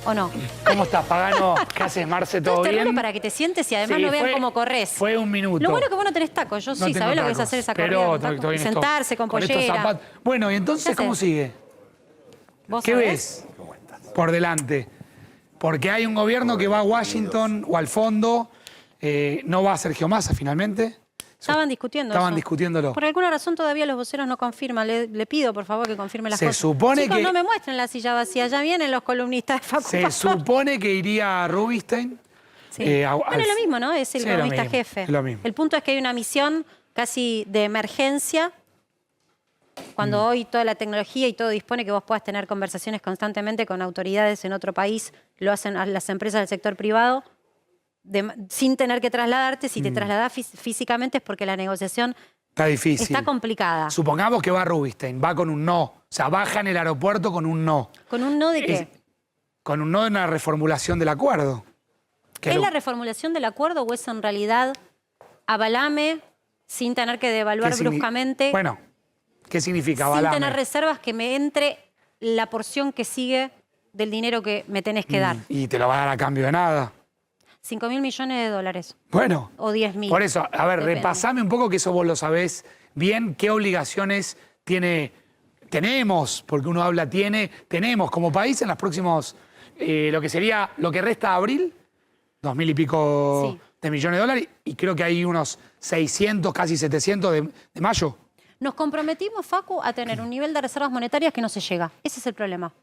¿o no? ¿Cómo estás, Pagano? ¿Qué haces, Marce? ¿Todo Este bien? rolo para que te sientes y además Sí, no vean cómo corres. Fue un minuto. Lo bueno es que vos no tenés tacos. Yo No sí, tengo ¿sabés lo que es tacos, hacer esa pero corrida? estoy bien Sentarse con estos pollera. zapatos. Bueno, ¿y entonces ¿Qué cómo haces? sigue? ¿Vos ¿Qué sabés? ves por delante? Porque hay un gobierno que va a Washington o al fondo. ¿No va a Sergio Massa finalmente? Estaban discutiendo Estaban eso. discutiéndolo. Por alguna razón todavía los voceros no confirman. Le pido, por favor, que confirme las Se cosas. supone Chicos, que- no me muestren la silla vacía. Ya vienen los columnistas de Facu. Se supone que iría Rubinstein. Sí. Bueno, es lo mismo, ¿no? Es el Sí, es lo columnista mismo, jefe. es lo mismo. El punto es que hay una misión casi de emergencia, cuando hoy toda la tecnología y todo dispone que vos puedas tener conversaciones constantemente con autoridades en otro país, lo hacen a las empresas del sector privado, sin tener que trasladarte. Si te trasladás físicamente es porque la negociación Está difícil. está complicada. Supongamos que va Rubinstein, va con un no. O sea, baja en el aeropuerto con un no. ¿Con un no de qué? Con un no de una reformulación del acuerdo. Que ¿Es lo- la reformulación del acuerdo o es en realidad avalame sin tener que devaluar ¿qué bruscamente? Bueno, ¿qué significa sin avalame? tener reservas, que me entre la porción que sigue del dinero que me tenés que dar. Y te lo va a dar a cambio de nada. 5.000 millones de dólares. Bueno. O 10.000. Por eso, a ver, Depende. repasame un poco, que eso vos lo sabés bien, qué obligaciones tenemos, porque uno habla tenemos como país en los próximos, lo que sería, lo que resta de abril, 2.000 y pico Sí. de millones de dólares, y creo que hay unos 600, casi 700 de mayo. Nos comprometimos, Facu, a tener un nivel de reservas monetarias que no se llega. Ese es el problema.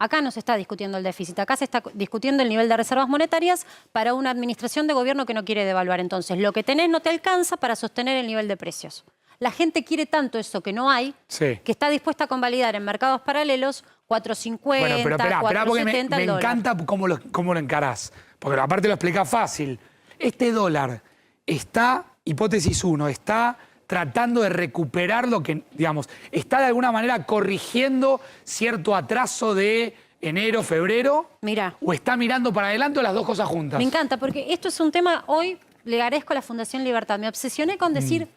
Acá no se está discutiendo el déficit, acá se está discutiendo el nivel de reservas monetarias para una administración de gobierno que no quiere devaluar. Entonces, lo que tenés no te alcanza para sostener el nivel de precios. La gente quiere tanto eso que no hay, Sí. que está dispuesta a convalidar en mercados paralelos 4.50, Bueno, pero esperá, porque 4.70 me el dólar. encanta cómo lo encarás. Porque aparte lo explicás fácil. Este dólar está, hipótesis 1, está tratando de recuperar lo que, digamos, está de alguna manera corrigiendo cierto atraso de enero, febrero. Mirá. ¿O está mirando para adelante o las dos cosas juntas? Me encanta, porque esto es un tema, hoy le agradezco a la Fundación Libertad. Me obsesioné con decir,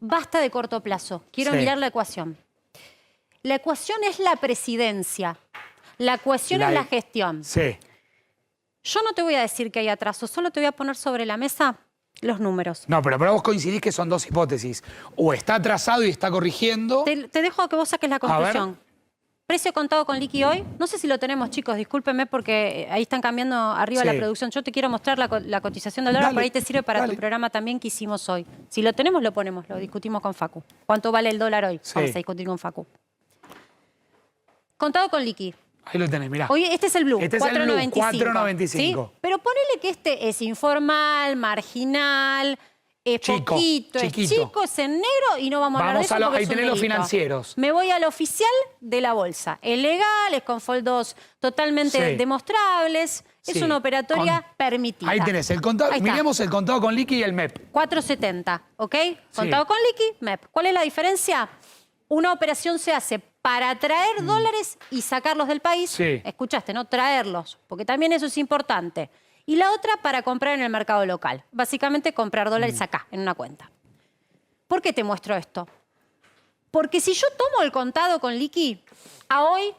basta de corto plazo, quiero Sí. mirar la ecuación. La ecuación es la presidencia, la ecuación es la gestión. Sí. Yo no te voy a decir que hay atraso, solo te voy a poner sobre la mesa los números. No, pero vos coincidís que son dos hipótesis. O está atrasado y está corrigiendo. Te dejo que vos saques la conclusión. Precio contado con liqui hoy, no sé si lo tenemos, chicos, discúlpenme porque ahí están cambiando arriba Sí. la producción. Yo te quiero mostrar la cotización del dólar, Dale, por ahí te sirve para dale. tu programa también que hicimos hoy. Si lo tenemos, lo ponemos, lo discutimos con Facu. ¿Cuánto vale el dólar hoy? Sí. Vamos a discutir con Facu. Contado con liqui. Ahí lo tenés, mirá. Hoy este es el blue, Este es el blue, 4.95. 4.95. ¿Sí? Pero ponele que este es informal, marginal, es Chico, poquito, chiquito. es chico, es en negro y no vamos a hablar de Vamos eso a lo- porque ahí es un tenés los delito. financieros. Me voy al oficial de la bolsa. Es legal, es con foldos totalmente Sí. demostrables, es Sí. una operatoria permitida. Ahí tenés el contado. Ahí está. Miremos el contado con liqui y el MEP. 4.70, ¿ok? Contado con liqui, MEP. ¿Cuál es la diferencia? Una operación se hace para traer dólares y sacarlos del país. Sí. Escuchaste, ¿no? Traerlos, porque también eso es importante. Y la otra para comprar en el mercado local. Básicamente comprar dólares acá, en una cuenta. ¿Por qué te muestro esto? Porque si yo tomo el contado con liqui, a hoy,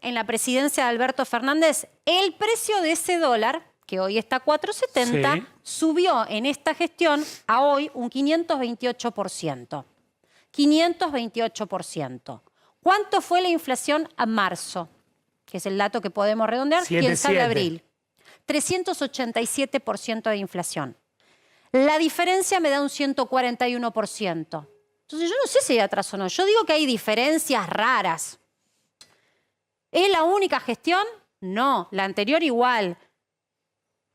en la presidencia de Alberto Fernández, el precio de ese dólar, que hoy está 4.70, Sí. subió en esta gestión a hoy un 528%. 528%. ¿Cuánto fue la inflación a marzo? Que es el dato que podemos redondear. ¿Quién sabe 7,7. abril? 387% de inflación. La diferencia me da un 141%. Entonces yo no sé si hay atraso o no. Yo digo que hay diferencias raras. ¿Es la única gestión? No. La anterior igual.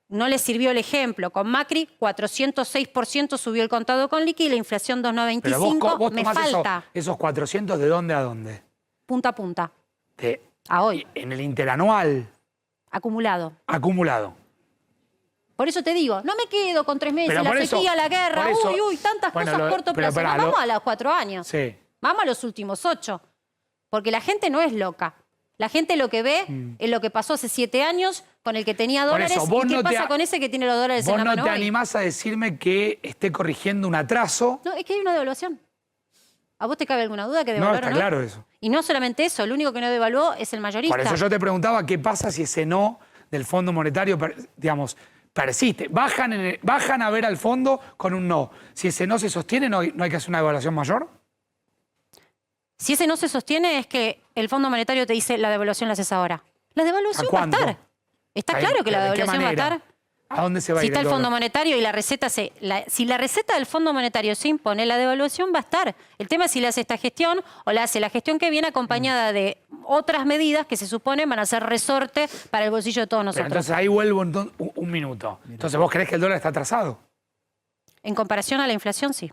No le sirvió el ejemplo. Con Macri, 406% subió el contado con liqui y la inflación Pero 2,95. vos Me tomás falta esos 400 ¿de dónde a dónde? punta a punta. A hoy. En el interanual Acumulado. acumulado. Por eso te digo, no me quedo con 3 meses, Pero la por eso- sequía, la guerra, por eso- tantas bueno, cosas a corto pero plazo. pará, No, vamos a los 4 años. Sí. Vamos a los últimos 8. Porque la gente no es loca. La gente lo que ve es lo que pasó hace 7 años con el que tenía Por dólares. eso, vos ¿Y qué no te pasa con ese que tiene los dólares en Vos la no mano te hoy? animás a decirme que esté corrigiendo un atraso. No, es que hay una devaluación. ¿A vos te cabe alguna duda que No, devaluaron está hoy? claro eso. Y no solamente eso, el único que no devaluó es el mayorista. Por eso yo te preguntaba qué pasa si ese no del Fondo Monetario, digamos, persiste. Bajan a ver al fondo con un no. Si ese no se sostiene, ¿no hay que hacer una devaluación mayor? Si ese no se sostiene es que el Fondo Monetario te dice la devaluación la haces ahora. La devaluación va a estar. Está claro que la devaluación va a estar. ¿A dónde se va a Si ir está el dólar? Fondo Monetario y la receta si la receta del Fondo Monetario se impone, la devaluación va a estar. El tema es si le hace esta gestión o la hace la gestión que viene acompañada de otras medidas que se suponen van a ser resorte para el bolsillo de todos Pero nosotros. entonces ahí vuelvo un minuto. Entonces, ¿vos creés que el dólar está atrasado? En comparación a la inflación, sí.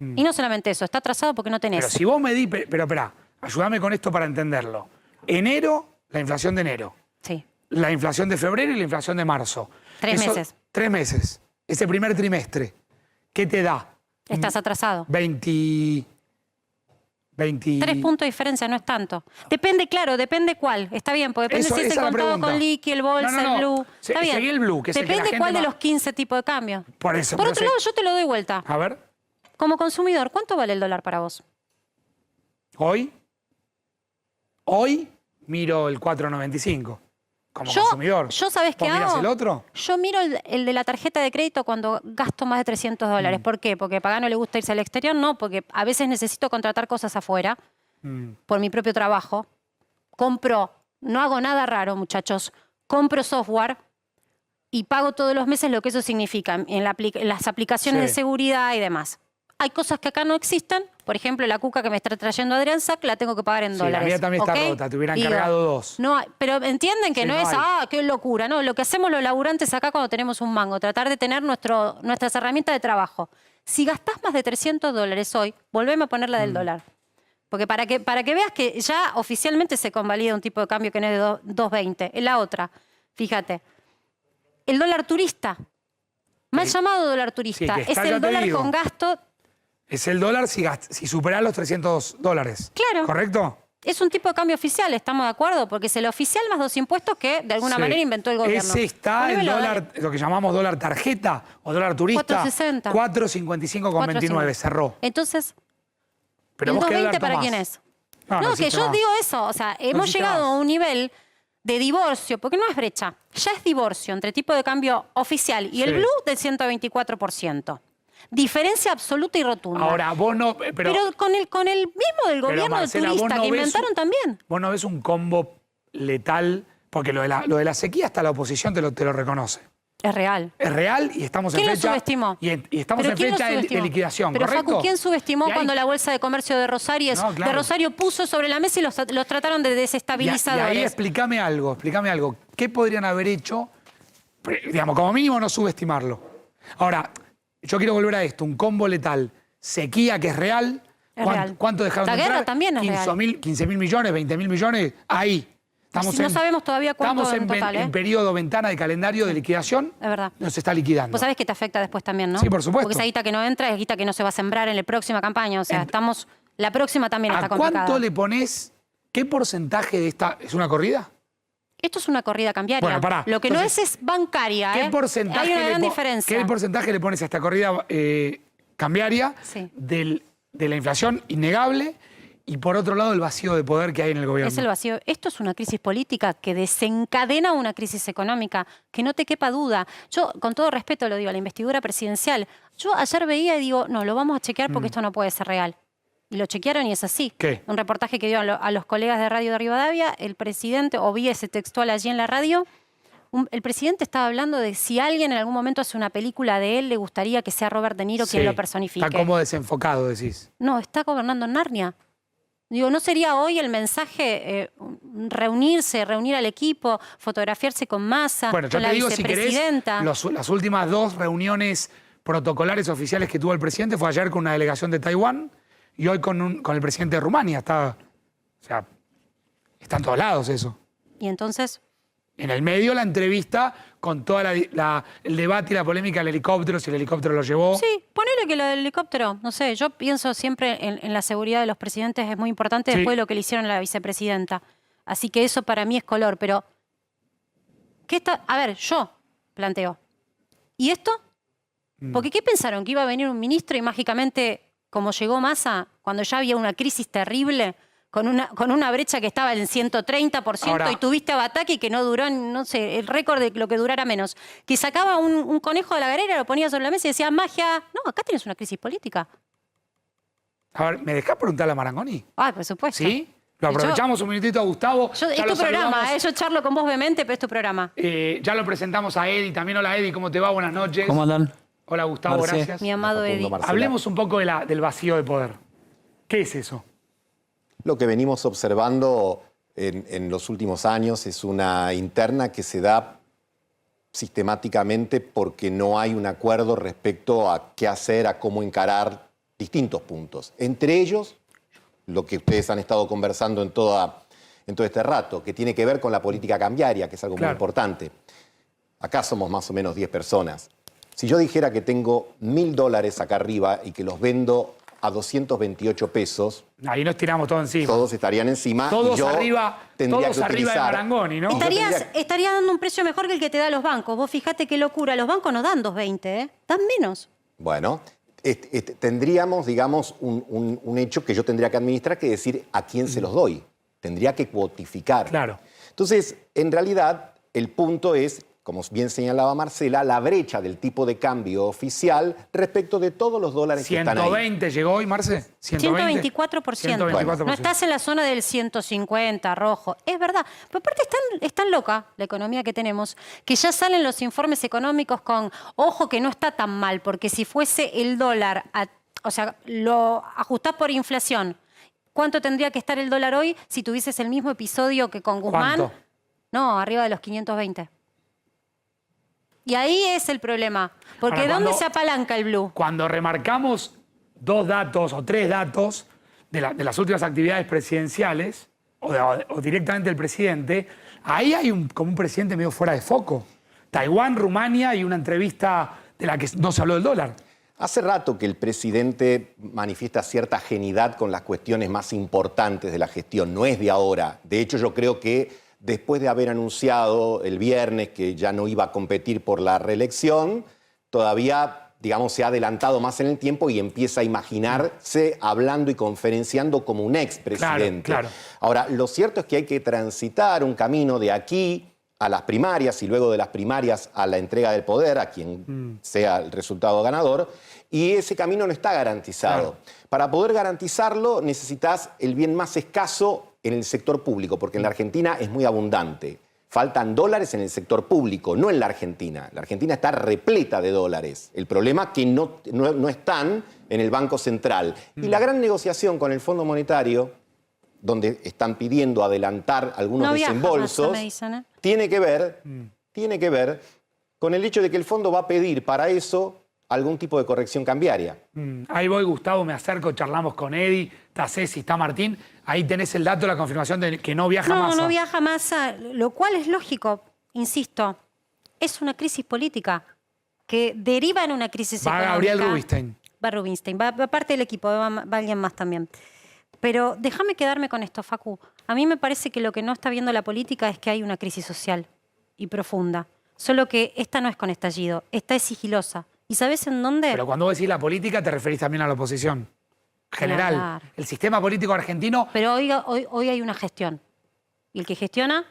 Y no solamente eso, está atrasado porque no tenés. Pero si vos medís... Pero esperá, ayúdame con esto para entenderlo. Enero, la inflación de enero. Sí. La inflación de febrero y la inflación de marzo. 3 meses. 3 meses. Ese primer trimestre, ¿qué te da? Estás atrasado. 20... 3 puntos de diferencia, no es tanto. Depende, claro, depende cuál. Está bien, porque depende Eso- si es esa el es la contado pregunta. con liqui, el bolsa, No. el blue. Está bien. Seguí el blue, que es el que la Depende gente cuál de más- los 15 tipos de cambio. Por eso. Por pero otro lado, yo te lo doy vuelta. A ver, Como consumidor, ¿cuánto vale el dólar para vos? hoy miro el 4.95 como consumidor. Yo ¿sabés qué ¿Vos mirás hago? el otro? Yo miro el de la tarjeta de crédito cuando gasto más de $300. ¿Por qué? ¿Porque a Pagano le gusta irse al exterior? No, porque a veces necesito contratar cosas afuera por mi propio trabajo. Compro, no hago nada raro, muchachos. Compro software y pago todos los meses lo que eso significa en las aplicaciones Sí. de seguridad y demás. Hay cosas que acá no existen. Por ejemplo, la cuca que me está trayendo Adrián Sack la tengo que pagar en Sí, dólares. la mía también está ¿ok? rota, te hubieran Digo, cargado 2. No, pero entienden que Sí, no no es, hay. qué locura. No, lo que hacemos los laburantes acá cuando tenemos un mango, tratar de tener nuestras herramientas de trabajo. Si gastás más de $300 hoy, volveme a poner la del dólar. Porque para que veas que ya oficialmente se convalida un tipo de cambio que no es de 2.20. Es la otra. Fíjate. El dólar turista. Mal llamado dólar turista. Sí, que está, es ya el te dólar digo. con gasto. Es el dólar si superás los $300. Claro. ¿Correcto? Es un tipo de cambio oficial, ¿estamos de acuerdo? Porque es el oficial más 2 impuestos que de alguna Sí. manera inventó el gobierno. Ese está el Ponémelo, dólar, lo que llamamos dólar tarjeta o dólar turista. 4.60. 4.55,29 cerró. Entonces, Pero ¿el vos qué 2.20 dólar para tomás? quién es? No, No, que existe yo más. digo eso. O sea, hemos existe llegado más. a un nivel de divorcio, porque no es brecha, ya es divorcio entre tipo de cambio oficial y el Sí. blue del 124%. Diferencia absoluta y rotunda. Ahora, vos no... pero con el mismo del gobierno Marcela, turista vos no que ves inventaron también. Vos no ves un combo letal, porque lo de la sequía hasta la oposición te lo reconoce. Es real. Es real y estamos ¿Quién en lo fecha... subestimó? Y estamos ¿Pero en quién lo fecha de subestimó? liquidación, Pero ¿correcto? Facu, ¿quién subestimó Y ahí- cuando la Bolsa de Comercio de Rosario, No, claro. puso sobre la mesa y los trataron de Y desestabilizadores? ahí explícame algo. ¿Qué podrían haber hecho? Digamos, como mínimo no subestimarlo. Ahora, yo quiero volver a esto, un combo letal. Sequía, que es real. Es real. ¿Cuánto dejaron La de guerra entrar? también es real. 15.000 millones, 20.000 millones, ahí. No sabemos todavía cuánto estamos en total, en periodo ventana de calendario de liquidación. Es verdad. Nos está liquidando. Vos sabés que te afecta después también, ¿no? Sí, por supuesto. Porque esa guita que no entra es guita que no se va a sembrar en la próxima campaña. O sea, la próxima también está ¿A complicada. cuánto le pones? ¿Qué porcentaje de esta? ¿Es una corrida? Esto es una corrida cambiaria. Bueno, pará. Lo que Entonces, no es bancaria, ¿Qué porcentaje Hay una le gran po- diferencia. ¿Qué porcentaje le pones a esta corrida cambiaria Sí. de la inflación innegable y por otro lado el vacío de poder que hay en el gobierno? Es el vacío. Esto es una crisis política que desencadena una crisis económica, que no te quepa duda. Yo, con todo respeto lo digo, a la investidura presidencial, yo ayer veía y digo, no, lo vamos a chequear porque esto no puede ser real. Y lo chequearon y es así. ¿Qué? Un reportaje que dio a los colegas de Radio de Rivadavia, el presidente, o vi ese textual allí en la radio, el presidente estaba hablando de si alguien en algún momento hace una película de él, le gustaría que sea Robert De Niro quien Sí, lo personifique. Está como desenfocado, decís. No, está gobernando en Narnia. Digo, ¿no sería hoy el mensaje reunir al equipo, fotografiarse con Massa, Bueno, yo con te la digo, si querés, vicepresidenta? las últimas 2 reuniones protocolares oficiales que tuvo el presidente fue ayer con una delegación de Taiwán y hoy con el presidente de Rumania. Está en todos lados eso. Y entonces, En el medio la entrevista con todo el debate y la polémica del helicóptero, si el helicóptero lo llevó. sí, ponele que lo del helicóptero, no sé, yo pienso siempre en la seguridad de los presidentes, es muy importante Sí. después de lo que le hicieron a la vicepresidenta. Así que eso para mí es color, pero a ver, yo planteo. ¿Y esto? Porque ¿qué pensaron? ¿Que iba a venir un ministro y mágicamente, como llegó Massa, cuando ya había una crisis terrible, con una brecha que estaba en 130% Ahora, y tuviste a Bataki que no duró, no sé, el récord de lo que durara menos. Que sacaba un conejo de la galera, lo ponía sobre la mesa y decía, magia. No, acá tienes una crisis política. a ver, ¿me dejás preguntarle a Marangoni? Ah, por supuesto. ¿Sí? Lo aprovechamos un minutito a Gustavo. Es ya tu lo programa, saludamos. yo charlo con vos vehemente, pero es tu programa. Ya lo presentamos a Eddie también. Hola Eddie, ¿cómo te va? Buenas noches. ¿Cómo andan? Hola Gustavo, Marce. gracias. Mi amado Facundo, Eddie. Marcela. Hablemos un poco del vacío de poder. ¿Qué es eso? Lo que venimos observando en los últimos años es una interna que se da sistemáticamente porque no hay un acuerdo respecto a qué hacer, a cómo encarar distintos puntos. Entre ellos, lo que ustedes han estado conversando en todo este rato, que tiene que ver con la política cambiaria, que es algo muy importante. Acá somos más o menos 10 personas. Si yo dijera que tengo $1000 acá arriba y que los vendo a 228 pesos, Ahí nos tiramos todos encima. todos estarían encima. Todos y yo arriba, tendría todos que arriba de utilizar- Marangoni, ¿no? y yo Estaría dando un precio mejor que el que te da los bancos. Vos fijate qué locura. Los bancos no dan 2.20, ¿eh? Dan menos. Bueno, tendríamos, digamos, un hecho que yo tendría que administrar, que decir a quién se los doy. Tendría que cuotificar. Claro. Entonces, en realidad, el punto es, como bien señalaba Marcela, la brecha del tipo de cambio oficial respecto de todos los dólares que están ahí. 120 llegó hoy, Marce. 124%. 124%. No estás en la zona del 150, rojo. Es verdad. Pero aparte es tan loca la economía que tenemos que ya salen los informes económicos con, ojo que no está tan mal, porque si fuese el dólar, o sea, lo ajustás por inflación, ¿cuánto tendría que estar el dólar hoy si tuvieses el mismo episodio que con Guzmán? ¿Cuánto? No, arriba de los 520. Y ahí es el problema. Porque Ahora, ¿dónde cuando- se apalanca el blue? Cuando remarcamos 2 datos o 3 datos de las últimas actividades presidenciales, o directamente del presidente, ahí hay como un presidente medio fuera de foco. Taiwán, Rumania y una entrevista de la que no se habló del dólar. Hace rato que el presidente manifiesta cierta ajenidad con las cuestiones más importantes de la gestión, no es de ahora. De hecho, yo creo que después de haber anunciado el viernes que ya no iba a competir por la reelección, todavía, digamos, se ha adelantado más en el tiempo y empieza a imaginarse hablando y conferenciando como un expresidente. Claro. Ahora, lo cierto es que hay que transitar un camino de aquí a las primarias y luego de las primarias a la entrega del poder, a quien sea el resultado ganador, y ese camino no está garantizado. Claro. Para poder garantizarlo necesitas el bien más escaso en el sector público, porque en la Argentina es muy abundante. Faltan dólares en el sector público, no en la Argentina. La Argentina está repleta de dólares. El problema es que no están en el Banco Central. Y la gran negociación con el Fondo Monetario, donde están pidiendo adelantar algunos No viaja desembolsos, Massa, me dicen, ¿eh? tiene que ver con el hecho de que el fondo va a pedir para eso algún tipo de corrección cambiaria. Ahí voy, Gustavo, me acerco, charlamos con Eddie, está Ceci, está Martín. Ahí tenés el dato, la confirmación de que no viaja Massa. No viaja Massa, lo cual es lógico, insisto. Es una crisis política que deriva en una crisis Va económica. Gabriel Rubinstein. Va Rubinstein, va parte del equipo, va alguien más también. Pero déjame quedarme con esto, Facu. A mí me parece que lo que no está viendo la política es que hay una crisis social y profunda. Solo que esta no es con estallido, esta es sigilosa. ¿Y sabés en dónde? Pero cuando vos decís la política, te referís también a la oposición. General. Claro. El sistema político argentino Pero hoy hay una gestión. Y el que gestiona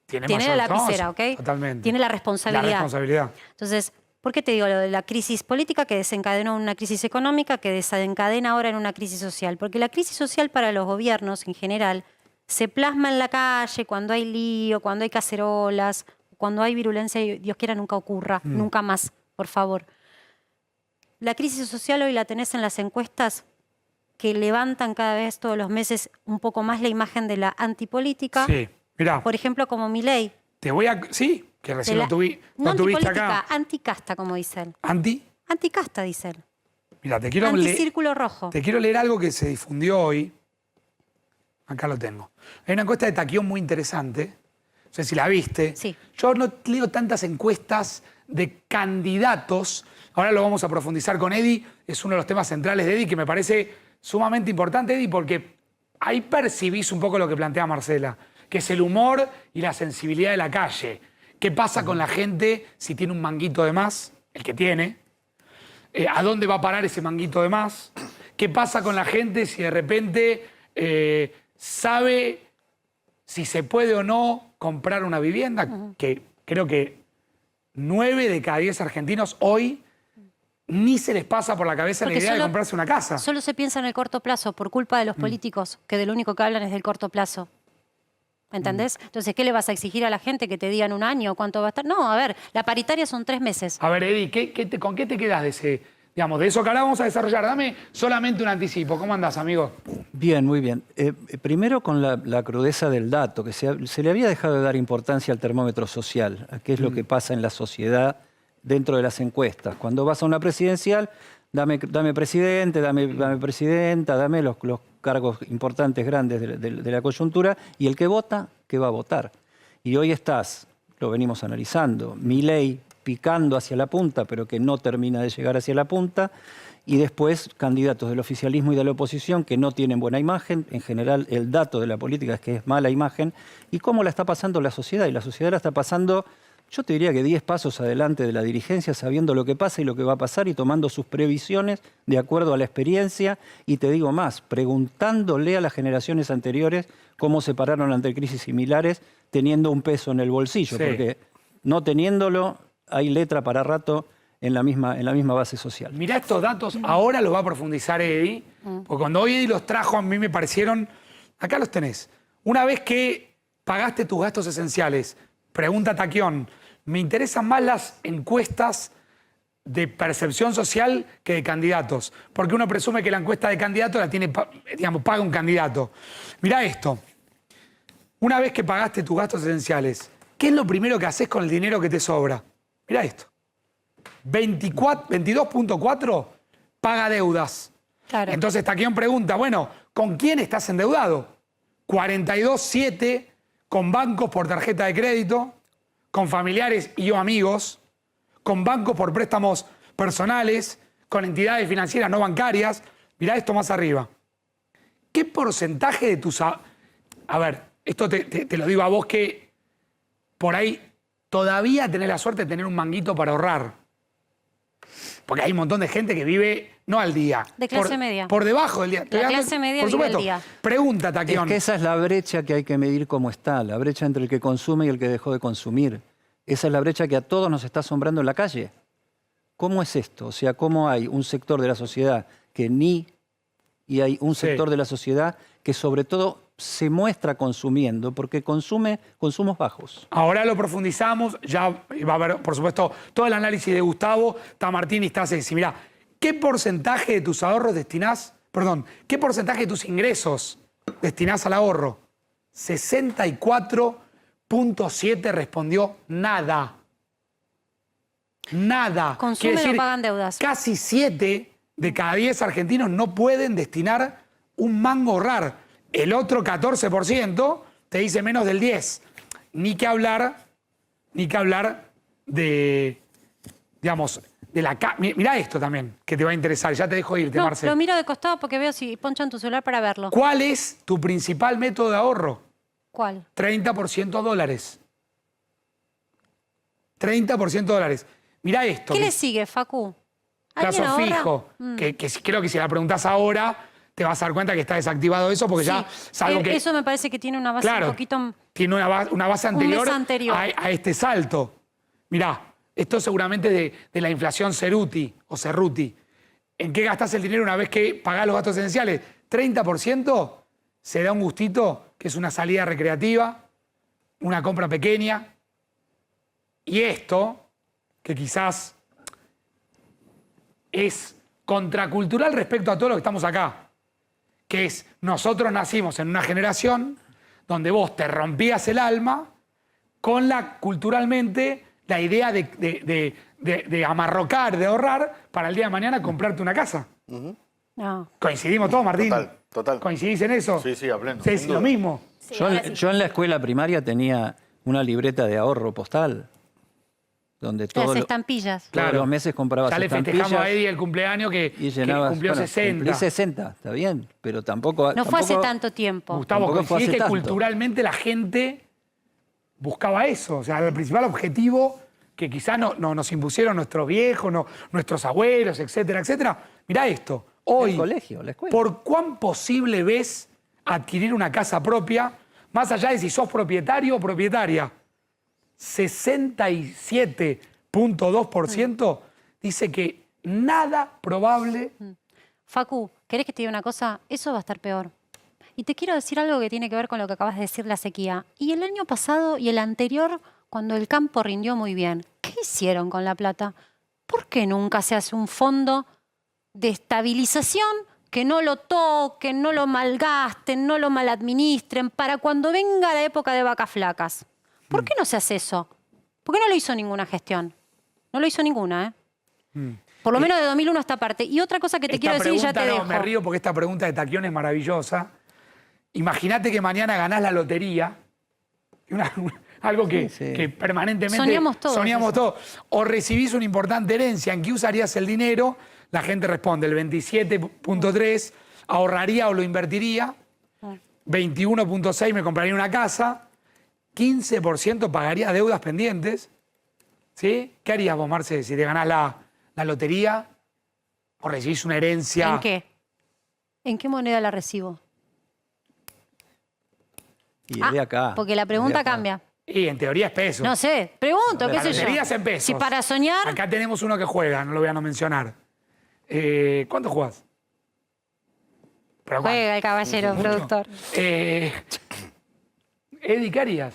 tiene tiene la mayor- lapicera, no, ¿ok? Totalmente. Tiene la responsabilidad. La responsabilidad. Entonces, ¿por qué te digo lo de la crisis política que desencadenó una crisis económica que desencadena ahora en una crisis social? Porque la crisis social para los gobiernos en general se plasma en la calle cuando hay lío, cuando hay cacerolas, cuando hay virulencia y Dios quiera nunca ocurra, nunca más, por favor. La crisis social hoy la tenés en las encuestas que levantan cada vez todos los meses un poco más la imagen de la antipolítica. Sí. Mirá, Por ejemplo, como Milei. te voy a... Sí, que recién de lo tuviste antipolítica, acá. anticasta, como dice él. ¿Anti? Anticasta, dice él. Mira, te quiero Anticírculo rojo. Te quiero leer algo que se difundió hoy. Acá lo tengo. Hay una encuesta de Taquión muy interesante. No sé si la viste. Sí. Yo no leo tantas encuestas de candidatos. Ahora lo vamos a profundizar con Eddie. Es uno de los temas centrales de Eddie que me parece sumamente importante, Eddie, porque ahí percibís un poco lo que plantea Marcela, que es el humor y la sensibilidad de la calle. ¿Qué pasa con la gente si tiene un manguito de más? El que tiene. ¿A dónde va a parar ese manguito de más? ¿Qué pasa con la gente si de repente sabe si se puede o no comprar una vivienda, que creo que 9 de cada 10 argentinos hoy ni se les pasa por la cabeza la idea de comprarse una casa. Solo se piensa en el corto plazo por culpa de los políticos, que de lo único que hablan es del corto plazo. ¿Entendés? Entonces, ¿qué le vas a exigir a la gente? ¿Que te digan un año cuánto va a estar? No, a ver, la paritaria son 3 meses. A ver, Eddie, ¿con qué te quedas de ese, digamos, de eso que ahora vamos a desarrollar? Dame solamente un anticipo. ¿Cómo andás, amigo? Bien, muy bien. Primero con la crudeza del dato, que se le había dejado de dar importancia al termómetro social, a qué es lo que pasa en la sociedad dentro de las encuestas. Cuando vas a una presidencial, dame presidente, dame presidenta, dame los cargos importantes, grandes de la coyuntura, y el que vota, ¿qué va a votar? Y hoy estás, lo venimos analizando, Milei picando hacia la punta, pero que no termina de llegar hacia la punta, y después candidatos del oficialismo y de la oposición que no tienen buena imagen. En general, el dato de la política es que es mala imagen. ¿Y cómo la está pasando la sociedad? Y la sociedad la está pasando, yo te diría que 10 pasos adelante de la dirigencia, sabiendo lo que pasa y lo que va a pasar y tomando sus previsiones de acuerdo a la experiencia. Y te digo más, preguntándole a las generaciones anteriores cómo se pararon ante crisis similares teniendo un peso en el bolsillo, Sí. porque no teniéndolo hay letra para rato en la misma base social. Mirá estos datos, ahora los va a profundizar Eddie, porque cuando hoy Eddie los trajo a mí me parecieron, acá los tenés. Una vez que pagaste tus gastos esenciales, pregunta Taquión, me interesan más las encuestas de percepción social que de candidatos, porque uno presume que la encuesta de candidato la tiene, digamos, paga un candidato. Mirá esto, una vez que pagaste tus gastos esenciales, ¿qué es lo primero que haces con el dinero que te sobra? Mirá esto. 22.4 paga deudas. Claro. Entonces Taquión pregunta, bueno, ¿con quién estás endeudado? 42.7 con bancos por tarjeta de crédito, con familiares y o amigos, con bancos por préstamos personales, con entidades financieras no bancarias. Mirá esto más arriba. ¿Qué porcentaje de tus... A ver, esto te lo digo a vos que por ahí todavía tenés la suerte de tener un manguito para ahorrar. Porque hay un montón de gente que vive, no al día. De clase media. Por debajo del día. La clase media por vive supuesto. al día. Pregunta, Es Taquión. que esa es la brecha que hay que medir cómo está, la brecha entre el que consume y el que dejó de consumir. Esa es la brecha que a todos nos está asombrando en la calle. ¿Cómo es esto? O sea, ¿cómo hay un sector de la sociedad que ni... y hay un sector de la sociedad que sobre todo se muestra consumiendo porque consume consumos bajos? Ahora lo profundizamos, ya va a haber, por supuesto, todo el análisis de Gustavo, está Martín y está Ceci. Mirá, ¿qué porcentaje de tus ahorros qué porcentaje de tus ingresos destinás al ahorro? 64.7 respondió nada. Nada. Consumen Quiere o decir, pagan deudas. Casi 7 de cada 10 argentinos no pueden destinar un mango a ahorrar. El otro 14% te dice menos del 10%. Ni que hablar de, digamos, de la... Mirá esto también, que te va a interesar. Ya te dejo irte, No, Marce. lo miro de costado porque veo si ponchan tu celular para verlo. ¿Cuál es tu principal método de ahorro? ¿Cuál? 30% dólares. 30% dólares. Mirá esto. ¿Qué le sigue, Facu? ¿Alguien Plazo ahorra? fijo. Que creo que si la preguntás ahora, te vas a dar cuenta que está desactivado eso, porque ya es algo que... Eso me parece que tiene una base Claro, un poquito... tiene una base mes anterior, anterior. A este salto. Mirá, esto seguramente de la inflación Cerruti o Cerruti. ¿En qué gastás el dinero una vez que pagás los gastos esenciales? 30% se da un gustito, que es una salida recreativa, una compra pequeña. Y esto, que quizás es contracultural respecto a todo lo que estamos acá, que es, nosotros nacimos en una generación donde vos te rompías el alma con culturalmente la idea de amarrocar, de ahorrar, para el día de mañana comprarte una casa. No. ¿Coincidimos todos, Martín? Total. ¿Coincidís en eso? Sí, sí, a pleno. Sí, sin lo duda. mismo. Sí, Yo, ahora sí. yo en la escuela primaria tenía una libreta de ahorro postal, donde Las todos estampillas. Claro. los meses comprabas Ya le estampillas festejamos a Eddie el cumpleaños que y llenabas... cumplió bueno, 60. Cumplí 60, está bien, pero tampoco... No fue hace tanto tiempo. Gustavo, Tampoco fue coincidís hace que tanto. culturalmente la gente buscaba eso. O sea, el principal objetivo que quizás no nos impusieron nuestros viejos, nuestros abuelos, etcétera, etcétera. Mirá esto. Hoy, El colegio, la escuela. ¿por cuán posible ves adquirir una casa propia, más allá de si sos propietario o propietaria. 67.2% dice que nada probable. Facu, ¿querés que te diga una cosa? Eso va a estar peor. Y te quiero decir algo que tiene que ver con lo que acabas de decir, la sequía. Y el año pasado y el anterior, cuando el campo rindió muy bien, ¿qué hicieron con la plata? ¿Por qué nunca se hace un fondo de estabilización que no lo toquen, no lo malgasten, no lo maladministren, para cuando venga la época de vacas flacas? ¿Por qué no se hace eso? ¿Por qué no lo hizo ninguna gestión? No lo hizo ninguna, ¿eh? Por lo menos de 2001 a esta parte. Y otra cosa que te quiero decir y ya te dejo. Me río porque esta pregunta de Taquión es maravillosa. Imagínate que mañana ganás la lotería. Algo que permanentemente soñamos todos. O recibís una importante herencia. ¿En qué usarías el dinero? La gente responde el 27.3%, ahorraría o lo invertiría. 21.6% me compraría una casa. 15% pagaría deudas pendientes. ¿Sí? ¿Qué harías vos, Marce, si te ganás la lotería o recibís una herencia? ¿En qué? ¿En qué moneda la recibo? Y de acá. Porque la pregunta cambia. Y en teoría es peso. No sé, pregunto, qué sé yo. La lotería es en pesos. Si para soñar... Acá tenemos uno que juega, no lo voy a no mencionar. ¿Cuánto jugás? Juega el caballero, productor. Eddie, ¿qué harías?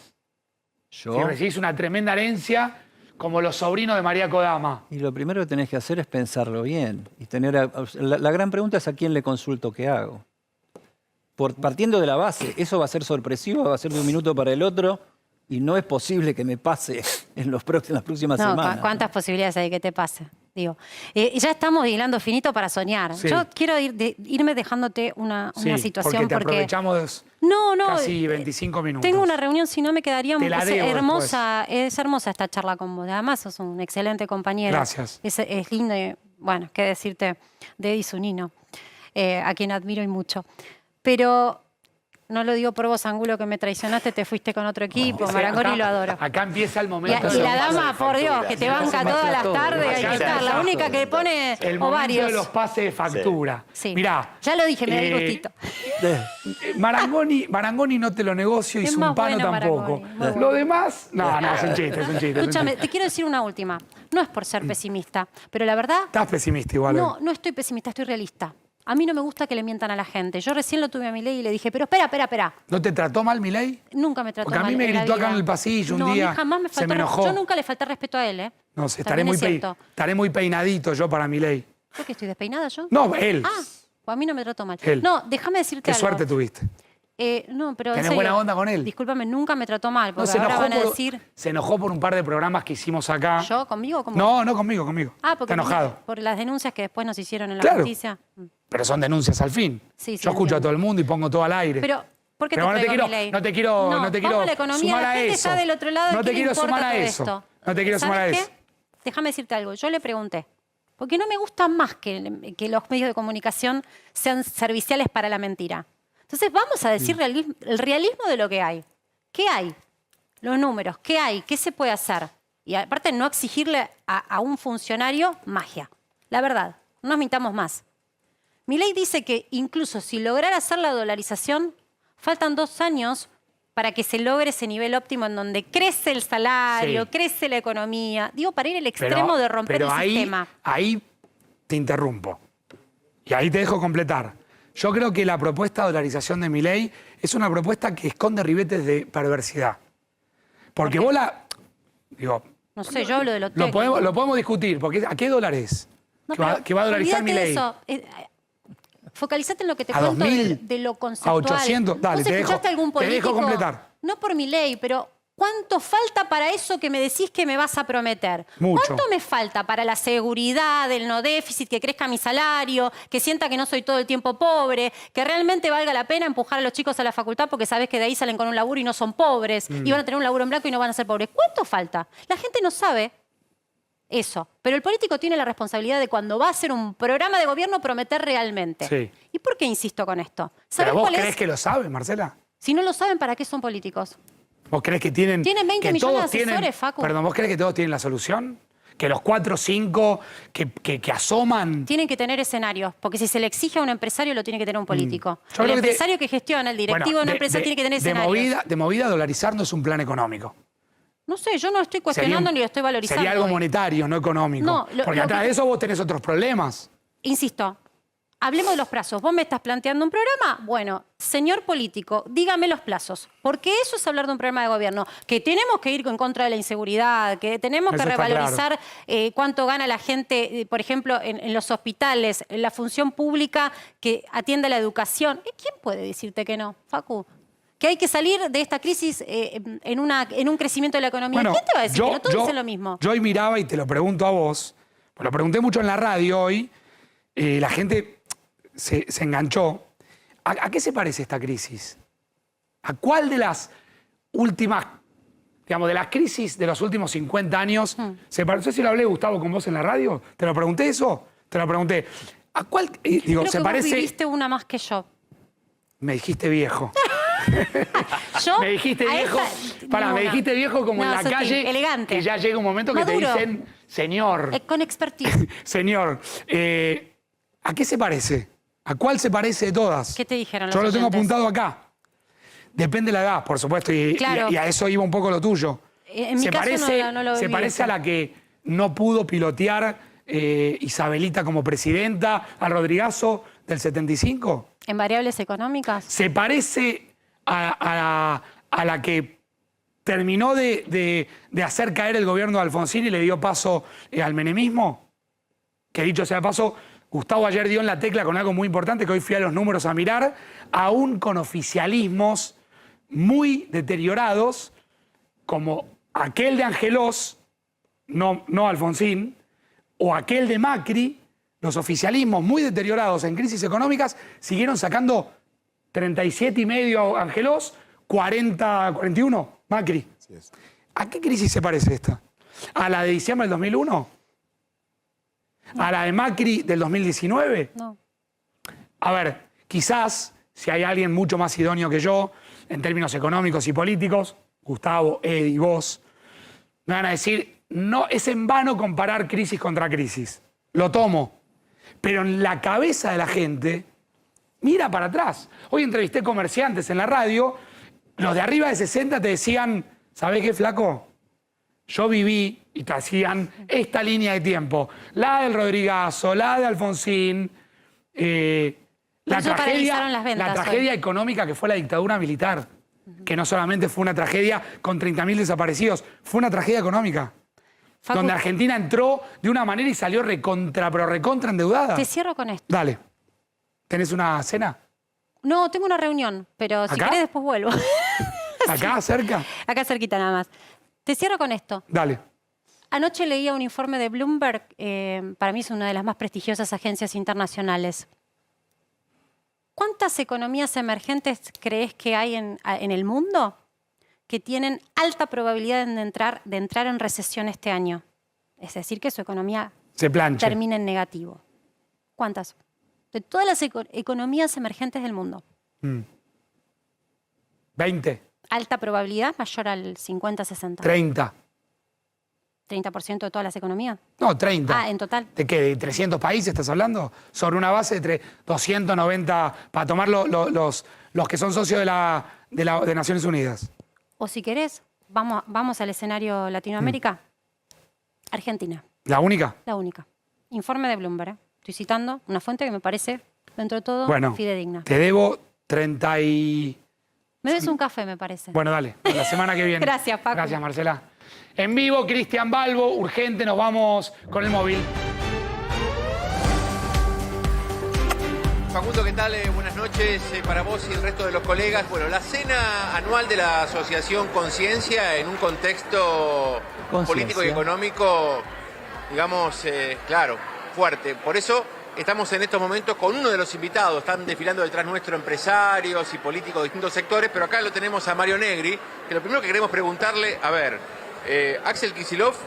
Yo. Si recibís una tremenda herencia, como los sobrinos de María Kodama. Y lo primero que tenés que hacer es pensarlo bien. Y la gran pregunta es a quién le consulto qué hago. Partiendo de la base, eso va a ser sorpresivo, va a ser de un minuto para el otro, y no es posible que me pase en las próximas semanas. ¿Cuántas posibilidades hay que te pase? Digo, ya estamos hilando finito para soñar. Sí. Yo quiero irme dejándote una situación porque te aprovechamos casi 25 minutos. Tengo una reunión, si no me quedaría hermosa. Es hermosa esta charla con vos. Además, sos un excelente compañero. Gracias. Es lindo, bueno, qué decirte de Eddie Zunino, a quien admiro y mucho. Pero no lo digo por vos, Angulo, que me traicionaste, te fuiste con otro equipo. Marangoni lo adoro. Acá empieza el momento. Y la dama, por Dios, que te banca todas las tardes, hay que estar. La única que pone el ovarios. momento de los pases de factura. Sí. Mirá. Ya lo dije, me da el gustito. Marangoni no te lo negocio y Es Zumpano más bueno tampoco. Marangoni, Lo demás, no, es un chiste, Escúchame, te quiero decir una última. No es por ser pesimista, pero la verdad... Estás pesimista igual. No estoy pesimista, estoy realista. A mí no me gusta que le mientan a la gente. Yo recién lo tuve a Milei y le dije, pero espera. ¿No te trató mal Milei? Nunca me trató mal. Porque a mí me gritó acá en el pasillo un día. No, jamás me faltó. Se me enojó. Yo nunca le falté respeto a él, ¿eh? No sé, estaré muy peinadito yo para Milei. ¿Por qué estoy despeinada yo? No, él. Ah, pues a mí no me trató mal. Él. No, déjame decirte Qué algo. suerte tuviste. No, pero ¿Tenés buena onda con él? Discúlpame, nunca me trató mal, porque No, ahora van a decir... Se enojó por un par de programas que hicimos acá. ¿Yo? ¿Conmigo o con vos? No, conmigo. Ah, porque está enojado. por las denuncias que después nos hicieron en la Claro. justicia. Pero son denuncias al fin. Sí, yo escucho entiendo. a todo el mundo y pongo todo al aire. Pero, ¿por qué Pero te traigo Milei? no te quiero vamos a la economía, sumar la a gente eso. está del otro lado. No te quiero sumar a todo eso. esto? No te quiero sumar a ¿Sabes eso. qué? Déjame decirte algo. Yo le pregunté. Porque no me gusta más que los medios de comunicación sean serviciales para la mentira. Entonces vamos a decir el realismo de lo que hay. ¿Qué hay? Los números. ¿Qué hay? ¿Qué se puede hacer? Y aparte no exigirle a un funcionario magia. La verdad, no nos mintamos más. Milei dice que incluso si lograra hacer la dolarización, faltan 2 años para que se logre ese nivel óptimo en donde crece el salario, crece la economía. Digo, para ir al extremo de romper el sistema. Ahí te interrumpo. Y ahí te dejo completar. Yo creo que la propuesta de dolarización de Milei es una propuesta que esconde ribetes de perversidad. Porque vos la... Digo, no sé, yo hablo de lo técnico. técnico. Lo podemos discutir, porque ¿a qué dólar es? No, que va a dolarizar Milei. Focalizate en lo que te ¿A cuento 2000? de lo conceptual. ¿A 800? Dale, ¿Vos escuchaste algún político? Te dejo completar. No por Milei, pero ¿cuánto falta para eso que me decís que me vas a prometer? Mucho. ¿Cuánto me falta para la seguridad, el no déficit, que crezca mi salario, que sienta que no soy todo el tiempo pobre, que realmente valga la pena empujar a los chicos a la facultad porque sabés que de ahí salen con un laburo y no son pobres, y van a tener un laburo en blanco y no van a ser pobres? ¿Cuánto falta? La gente no sabe eso, pero el político tiene la responsabilidad de cuando va a hacer un programa de gobierno prometer realmente. Sí. ¿Y por qué insisto con esto? ¿Pero vos cuál crees es? que lo saben, Marcela? Si no lo saben, ¿para qué son políticos? ¿Vos crees que tienen... Tienen 20 que millones de todos asesores, tienen, Facu. Perdón, ¿vos crees que todos tienen la solución? que los 4 o 5 que asoman... Tienen que tener escenarios, porque si se le exige a un empresario, lo tiene que tener un político. Yo El creo que empresario que gestiona, el directivo de una empresa, tiene que tener escenarios. De movida, dolarizar no es un plan económico. No sé, yo no estoy cuestionando ni lo estoy valorizando. Sería algo monetario, no económico. No, porque atrás de eso vos tenés otros problemas. Insisto, hablemos de los plazos. Vos me estás planteando un programa. Bueno, señor político, dígame los plazos. Porque eso es hablar de un programa de gobierno. Que tenemos que ir en contra de la inseguridad, que tenemos Eso que está revalorizar cuánto gana la gente, por ejemplo, en los hospitales, en la función pública que atiende a la educación. ¿Quién puede decirte que no, Facu? Que hay que salir de esta crisis en un crecimiento de la economía. Bueno, ¿Quién te va a decir que no? Todos dicen lo mismo. Yo hoy miraba y te lo pregunto a vos, pues lo pregunté mucho en la radio hoy, la gente se enganchó. ¿A qué se parece esta crisis? ¿A cuál de las últimas, digamos, de las crisis de los últimos 50 años se parece? No sé si lo hablé, Gustavo, con vos en la radio. ¿Te lo pregunté eso? Te lo pregunté. ¿A cuál? Digo, Creo se que parece. vos viviste una más que yo. Me dijiste viejo. Yo, Me dijiste a viejo. esta, Pará, me ninguna. dijiste viejo como en No, la sos calle. elegante. Que ya llega un momento que Maduro. te dicen, señor. Con expertise. Señor, ¿a qué se parece? ¿A cuál se parece de todas? ¿Qué te dijeron los Yo lo tengo oyentes? apuntado acá. Depende de la edad, por supuesto, Claro. y a eso iba un poco lo tuyo. En mi caso no lo se viví parece eso. a la que no pudo pilotear Isabelita como presidenta, a Rodrigazo del 75. ¿En variables económicas? ¿Se parece a la que terminó de hacer caer el gobierno de Alfonsín y le dio paso al menemismo? Que dicho sea de paso, Gustavo ayer dio en la tecla con algo muy importante que hoy fui a los números a mirar, aún con oficialismos muy deteriorados, como aquel de Angelós, no Alfonsín, o aquel de Macri, los oficialismos muy deteriorados en crisis económicas siguieron sacando 37,5 Angelós, 41 Macri. Así es. ¿A qué crisis se parece esta? ¿A la de diciembre del 2001? ¿A la de Macri del 2019? No. A ver, quizás, si hay alguien mucho más idóneo que yo, en términos económicos y políticos, Gustavo, Eddie, vos, me van a decir, no, es en vano comparar crisis contra crisis. Lo tomo. Pero en la cabeza de la gente, mira para atrás. Hoy entrevisté comerciantes en la radio, los de arriba de 60 te decían, ¿sabés qué, flaco? Yo viví, y te hacían esta línea de tiempo, la del Rodrigazo, la de Alfonsín, la eso paralizaron las ventas tragedia económica que fue la dictadura militar, que no solamente fue una tragedia con 30.000 desaparecidos, fue una tragedia económica. Facu, Donde Argentina entró de una manera y salió recontra endeudada. te cierro con esto. Dale. ¿Tenés una cena? No, tengo una reunión, pero si ¿Acá? querés después vuelvo. ¿Acá, cerca? Acá cerquita nada más. Te cierro con esto. Dale. Anoche leía un informe de Bloomberg, para mí es una de las más prestigiosas agencias internacionales. ¿Cuántas economías emergentes crees que hay en el mundo que tienen alta probabilidad de entrar en recesión este año? Es decir, que su economía Se plancha. termine en negativo. ¿Cuántas? De todas las economías emergentes del mundo. 20, Alta probabilidad, mayor al 50-60. 30. 30% de todas las economías. No, 30. Ah, en total. ¿De qué? ¿De 300 países estás hablando? Sobre una base de 290, para tomar los que son socios de Naciones Unidas. O si querés, vamos al escenario Latinoamérica. Argentina, ¿La única? la única. Informe de Bloomberg. Estoy citando una fuente que me parece, dentro de todo, Bueno, fidedigna. te debo 30 y... Me des un café, me parece. Bueno, dale, la semana que viene. Gracias, Paco. Gracias, Marcela. En vivo, Cristian Balbo, urgente, nos vamos con el móvil. Facundo, ¿qué tal? Buenas noches para vos y el resto de los colegas. Bueno, la cena anual de la Asociación Conciencia en un contexto político y económico, digamos, claro, fuerte. Por eso estamos en estos momentos con uno de los invitados. Están desfilando detrás nuestro empresarios y políticos de distintos sectores, pero acá lo tenemos a Mario Negri, que lo primero que queremos preguntarle, a ver, Axel Kicillof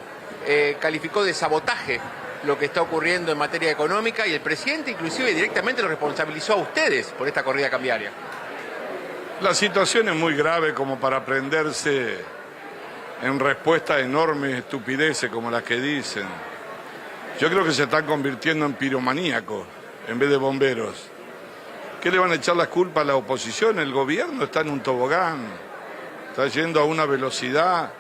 calificó de sabotaje lo que está ocurriendo en materia económica y el presidente inclusive directamente lo responsabilizó a ustedes por esta corrida cambiaria. La situación es muy grave como para prenderse en respuesta a enormes estupideces como las que dicen. Yo creo que se están convirtiendo en piromaníacos en vez de bomberos. ¿Qué le van a echar las culpas a la oposición? El gobierno está en un tobogán, está yendo a una velocidad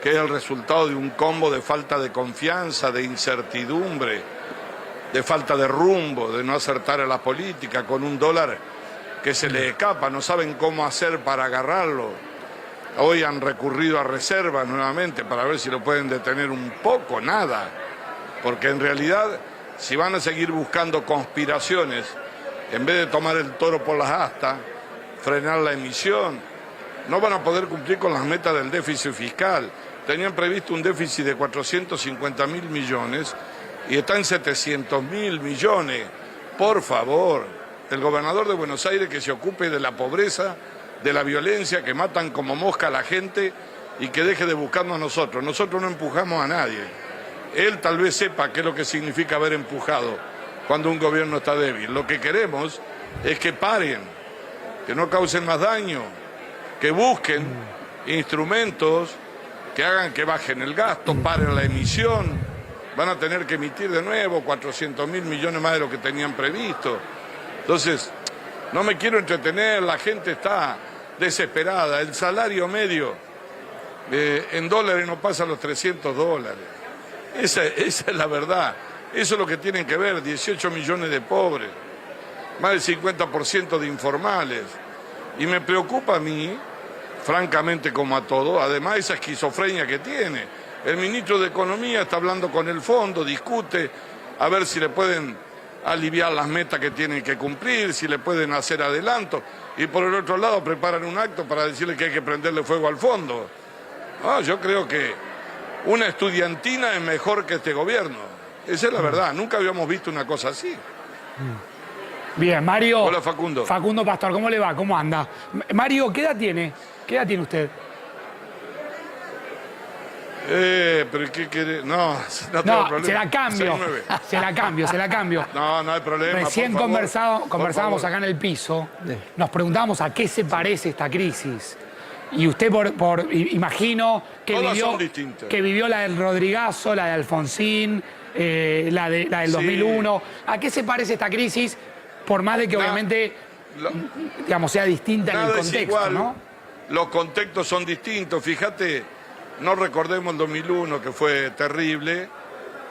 que es el resultado de un combo de falta de confianza, de incertidumbre, de falta de rumbo, de no acertar a la política, con un dólar que se les escapa, no saben cómo hacer para agarrarlo. Hoy han recurrido a reservas nuevamente para ver si lo pueden detener un poco, nada. Porque en realidad, si van a seguir buscando conspiraciones, en vez de tomar el toro por las astas, frenar la emisión, no van a poder cumplir con las metas del déficit fiscal. Tenían previsto un déficit de 450.000 millones y está en 700.000 millones. Por favor, el gobernador de Buenos Aires que se ocupe de la pobreza, de la violencia, que matan como mosca a la gente y que deje de buscarnos a nosotros. Nosotros no empujamos a nadie. Él tal vez sepa qué es lo que significa haber empujado cuando un gobierno está débil. Lo que queremos es que paren, que no causen más daño, que busquen instrumentos que hagan que bajen el gasto, paren la emisión. Van a tener que emitir de nuevo 400.000 millones más de lo que tenían previsto. Entonces, no me quiero entretener, la gente está desesperada. El salario medio en dólares no pasa los $300. Esa es la verdad. Eso es lo que tienen que ver, 18 millones de pobres, más del 50% de informales. Y me preocupa a mí, francamente como a todo, además esa esquizofrenia que tiene. El ministro de Economía está hablando con el fondo, discute a ver si le pueden aliviar las metas que tienen que cumplir, si le pueden hacer adelanto, y por el otro lado preparan un acto para decirle que hay que prenderle fuego al fondo. Yo creo que una estudiantina es mejor que este gobierno. Esa es la verdad, nunca habíamos visto una cosa así. Bien, Mario. Hola, Facundo. Facundo Pastor, ¿cómo le va? ¿Cómo anda? Mario, ¿qué edad tiene? ¿Qué edad tiene usted? Pero ¿qué quiere? No tengo problema. Se la cambio. 6'9". Se la cambio. No hay problema. Recién conversábamos acá en el piso, nos preguntamos a qué se parece esta crisis. Y usted, imagino, Todas son distintas. que vivió la del Rodrigazo, la de Alfonsín, la del 2001. ¿A qué se parece esta crisis? Por más de que obviamente digamos, sea distinta en el contexto, es igual, ¿no? Los contextos son distintos. Fíjate, no recordemos el 2001, que fue terrible,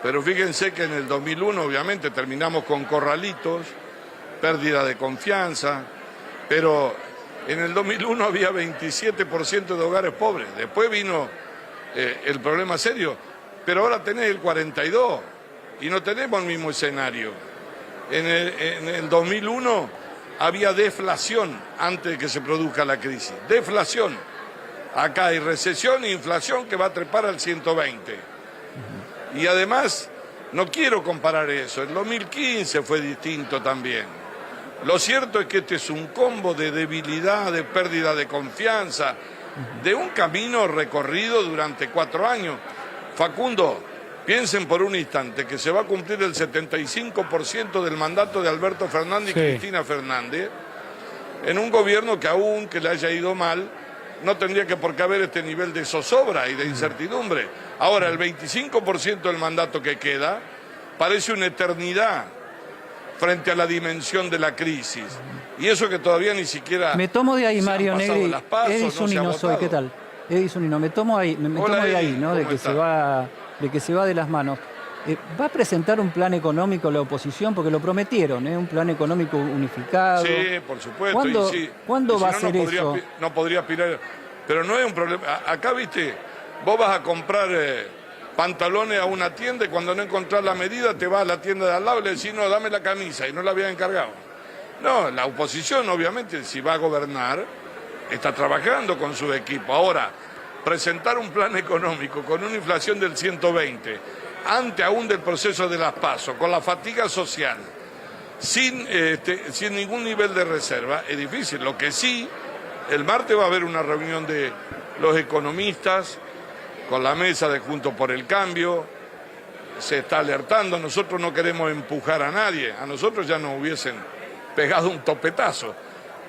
pero fíjense que en el 2001 obviamente terminamos con corralitos, pérdida de confianza, pero en el 2001 había 27% de hogares pobres. Después vino el problema serio, pero ahora tenés el 42% y no tenemos el mismo escenario. En el 2001 había deflación antes de que se produzca la crisis. Deflación. Acá hay recesión e inflación que va a trepar al 120. Y además, no quiero comparar eso. El 2015 fue distinto también. Lo cierto es que este es un combo de debilidad, de pérdida de confianza, de un camino recorrido durante 4 años. Facundo, piensen por un instante que se va a cumplir el 75% del mandato de Alberto Fernández y Cristina Fernández en un gobierno que aunque le haya ido mal, no tendría que por qué haber este nivel de zozobra y de incertidumbre. Ahora, el 25% del mandato que queda parece una eternidad frente a la dimensión de la crisis. Y eso que todavía ni siquiera... Me tomo de ahí, Mario Negri. Edison y no soy, ¿qué tal? Edison y no, me tomo ahí, de ahí, ¿no? De que se va de las manos. ¿Va a presentar un plan económico a la oposición? Porque lo prometieron, un plan económico unificado. Sí, por supuesto. ¿Cuándo va a ser eso? No podría aspirar. Pero no es un problema. Acá, viste, vos vas a comprar pantalones a una tienda y cuando no encontrás la medida te vas a la tienda de al lado y le decís, no, dame la camisa, y no la había encargado. No, la oposición, obviamente, si va a gobernar, está trabajando con su equipo. Ahora, presentar un plan económico con una inflación del 120, antes aún del proceso de las PASO, con la fatiga social, sin ningún nivel de reserva, es difícil. Lo que sí, el martes va a haber una reunión de los economistas con la mesa de Juntos por el Cambio, se está alertando, nosotros no queremos empujar a nadie, a nosotros ya nos hubiesen pegado un topetazo,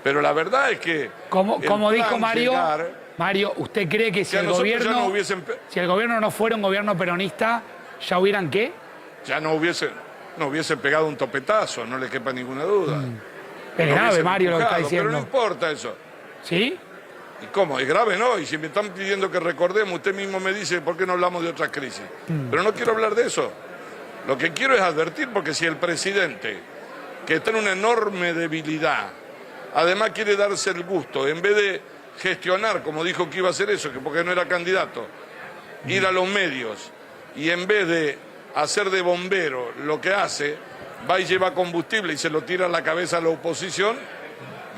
pero la verdad es que... Como dijo Mario, Mario, ¿usted cree que si a el nosotros ya gobierno, no hubiesen... si el gobierno no fuera un gobierno peronista, ya hubieran qué? Ya no hubiese pegado un topetazo, no le quepa ninguna duda. Es No grave, hubiesen Mario, lo que está empujado, diciendo. Pero no importa eso. ¿Sí? ¿Y cómo? ¿Es grave? No. Y si me están pidiendo que recordemos, usted mismo me dice, ¿por qué no hablamos de otra crisis? Pero no quiero hablar de eso. Lo que quiero es advertir, porque si el presidente, que está en una enorme debilidad, además quiere darse el gusto, en vez de gestionar, como dijo que iba a hacer eso, que porque no era candidato, ir a los medios, y en vez de hacer de bombero lo que hace, va y lleva combustible y se lo tira a la cabeza a la oposición,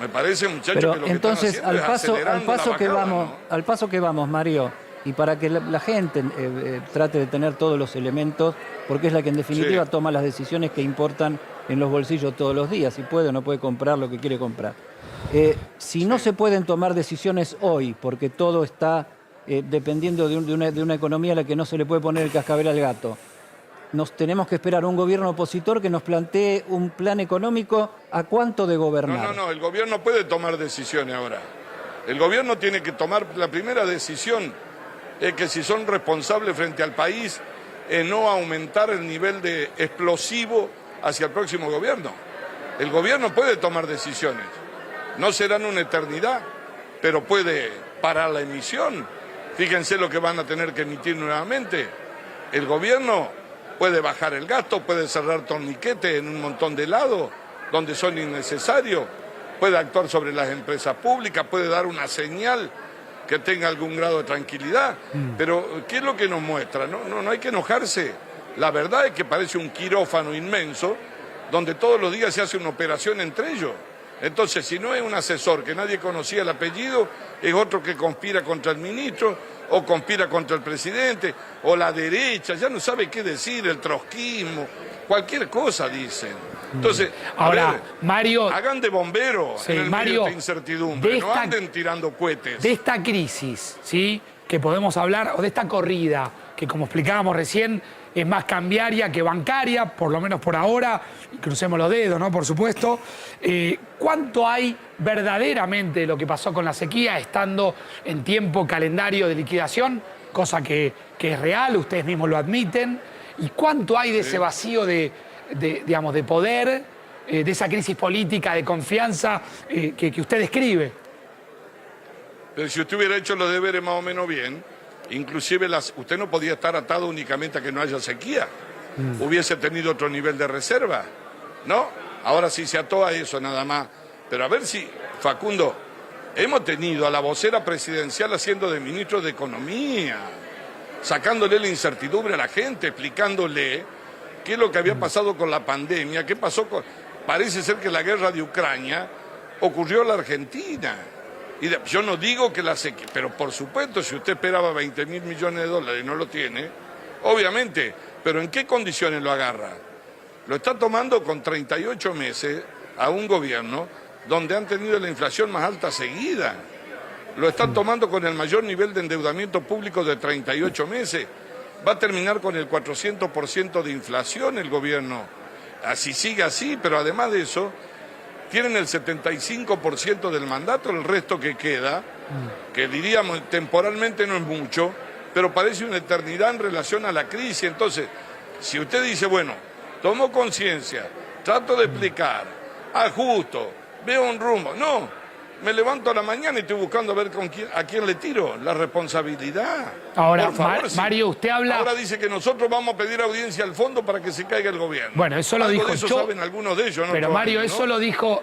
me parece, muchachos, Pero que lo entonces, que están haciendo es acelerando la bajada, ¿no? al paso que vamos, Mario, y para que la gente trate de tener todos los elementos, porque es la que en definitiva Sí. toma las decisiones que importan en los bolsillos todos los días, si puede o no puede comprar lo que quiere comprar. Si no se pueden tomar decisiones hoy, porque todo está dependiendo de una economía a la que no se le puede poner el cascabel al gato, nos tenemos que esperar un gobierno opositor que nos plantee un plan económico a cuánto de gobernar. No, el gobierno puede tomar decisiones ahora. El gobierno tiene que tomar, la primera decisión es que si son responsables frente al país, no aumentar el nivel de explosivo hacia el próximo gobierno. El gobierno puede tomar decisiones, no serán una eternidad, pero puede parar la emisión. Fíjense lo que van a tener que emitir nuevamente. El gobierno puede bajar el gasto, puede cerrar torniquetes en un montón de lados donde son innecesarios, puede actuar sobre las empresas públicas, puede dar una señal que tenga algún grado de tranquilidad. Pero, ¿qué es lo que nos muestra? No hay que enojarse. La verdad es que parece un quirófano inmenso donde todos los días se hace una operación entre ellos. Entonces, si no es un asesor que nadie conocía el apellido, es otro que conspira contra el ministro o conspira contra el presidente, o la derecha, ya no sabe qué decir, el trotskismo, cualquier cosa dicen. Entonces, ahora, a ver, Mario, hagan de bombero sí, en el Mario, medio de esta incertidumbre, de no esta- anden tirando cohetes. de esta crisis, ¿sí? Que podemos hablar, o de esta corrida, que como explicábamos recién, es más cambiaria que bancaria, por lo menos por ahora, y crucemos los dedos, ¿no? Por supuesto. ¿Cuánto hay verdaderamente de lo que pasó con la sequía estando en tiempo calendario de liquidación? Cosa que es real, ustedes mismos lo admiten. ¿Y cuánto hay de ese vacío digamos, de poder, de esa crisis política, de confianza que usted describe? Pero si usted hubiera hecho los deberes más o menos bien, inclusive usted no podía estar atado únicamente a que no haya sequía. Hubiese tenido otro nivel de reserva, ¿no? Ahora sí se ató a eso nada más. Pero a ver si, Facundo, hemos tenido a la vocera presidencial haciendo de ministro de Economía, sacándole la incertidumbre a la gente, explicándole qué es lo que había pasado con la pandemia, qué pasó con... Parece ser que la guerra de Ucrania ocurrió en la Argentina. Yo no digo que la sequía, pero por supuesto, si usted esperaba 20.000 millones de dólares y no lo tiene, obviamente, pero ¿en qué condiciones lo agarra? Lo está tomando con 38 meses a un gobierno donde han tenido la inflación más alta seguida. Lo están tomando con el mayor nivel de endeudamiento público de 38 meses. Va a terminar con el 400% de inflación el gobierno. Así sigue así, pero además de eso, tienen el 75% del mandato, el resto que queda, que diríamos temporalmente no es mucho, pero parece una eternidad en relación a la crisis. Entonces, si usted dice, bueno, tomo conciencia, trato de explicar, ajusto, veo un rumbo, no, me levanto a la mañana y estoy buscando a ver a quién le tiro la responsabilidad. Ahora, Por favor, Mario, usted habla... Ahora dice que nosotros vamos a pedir audiencia al fondo para que se caiga el gobierno. Bueno, eso lo Algo dijo de eso saben algunos de ellos, ¿no? Pero Mario, ¿no? eso lo dijo...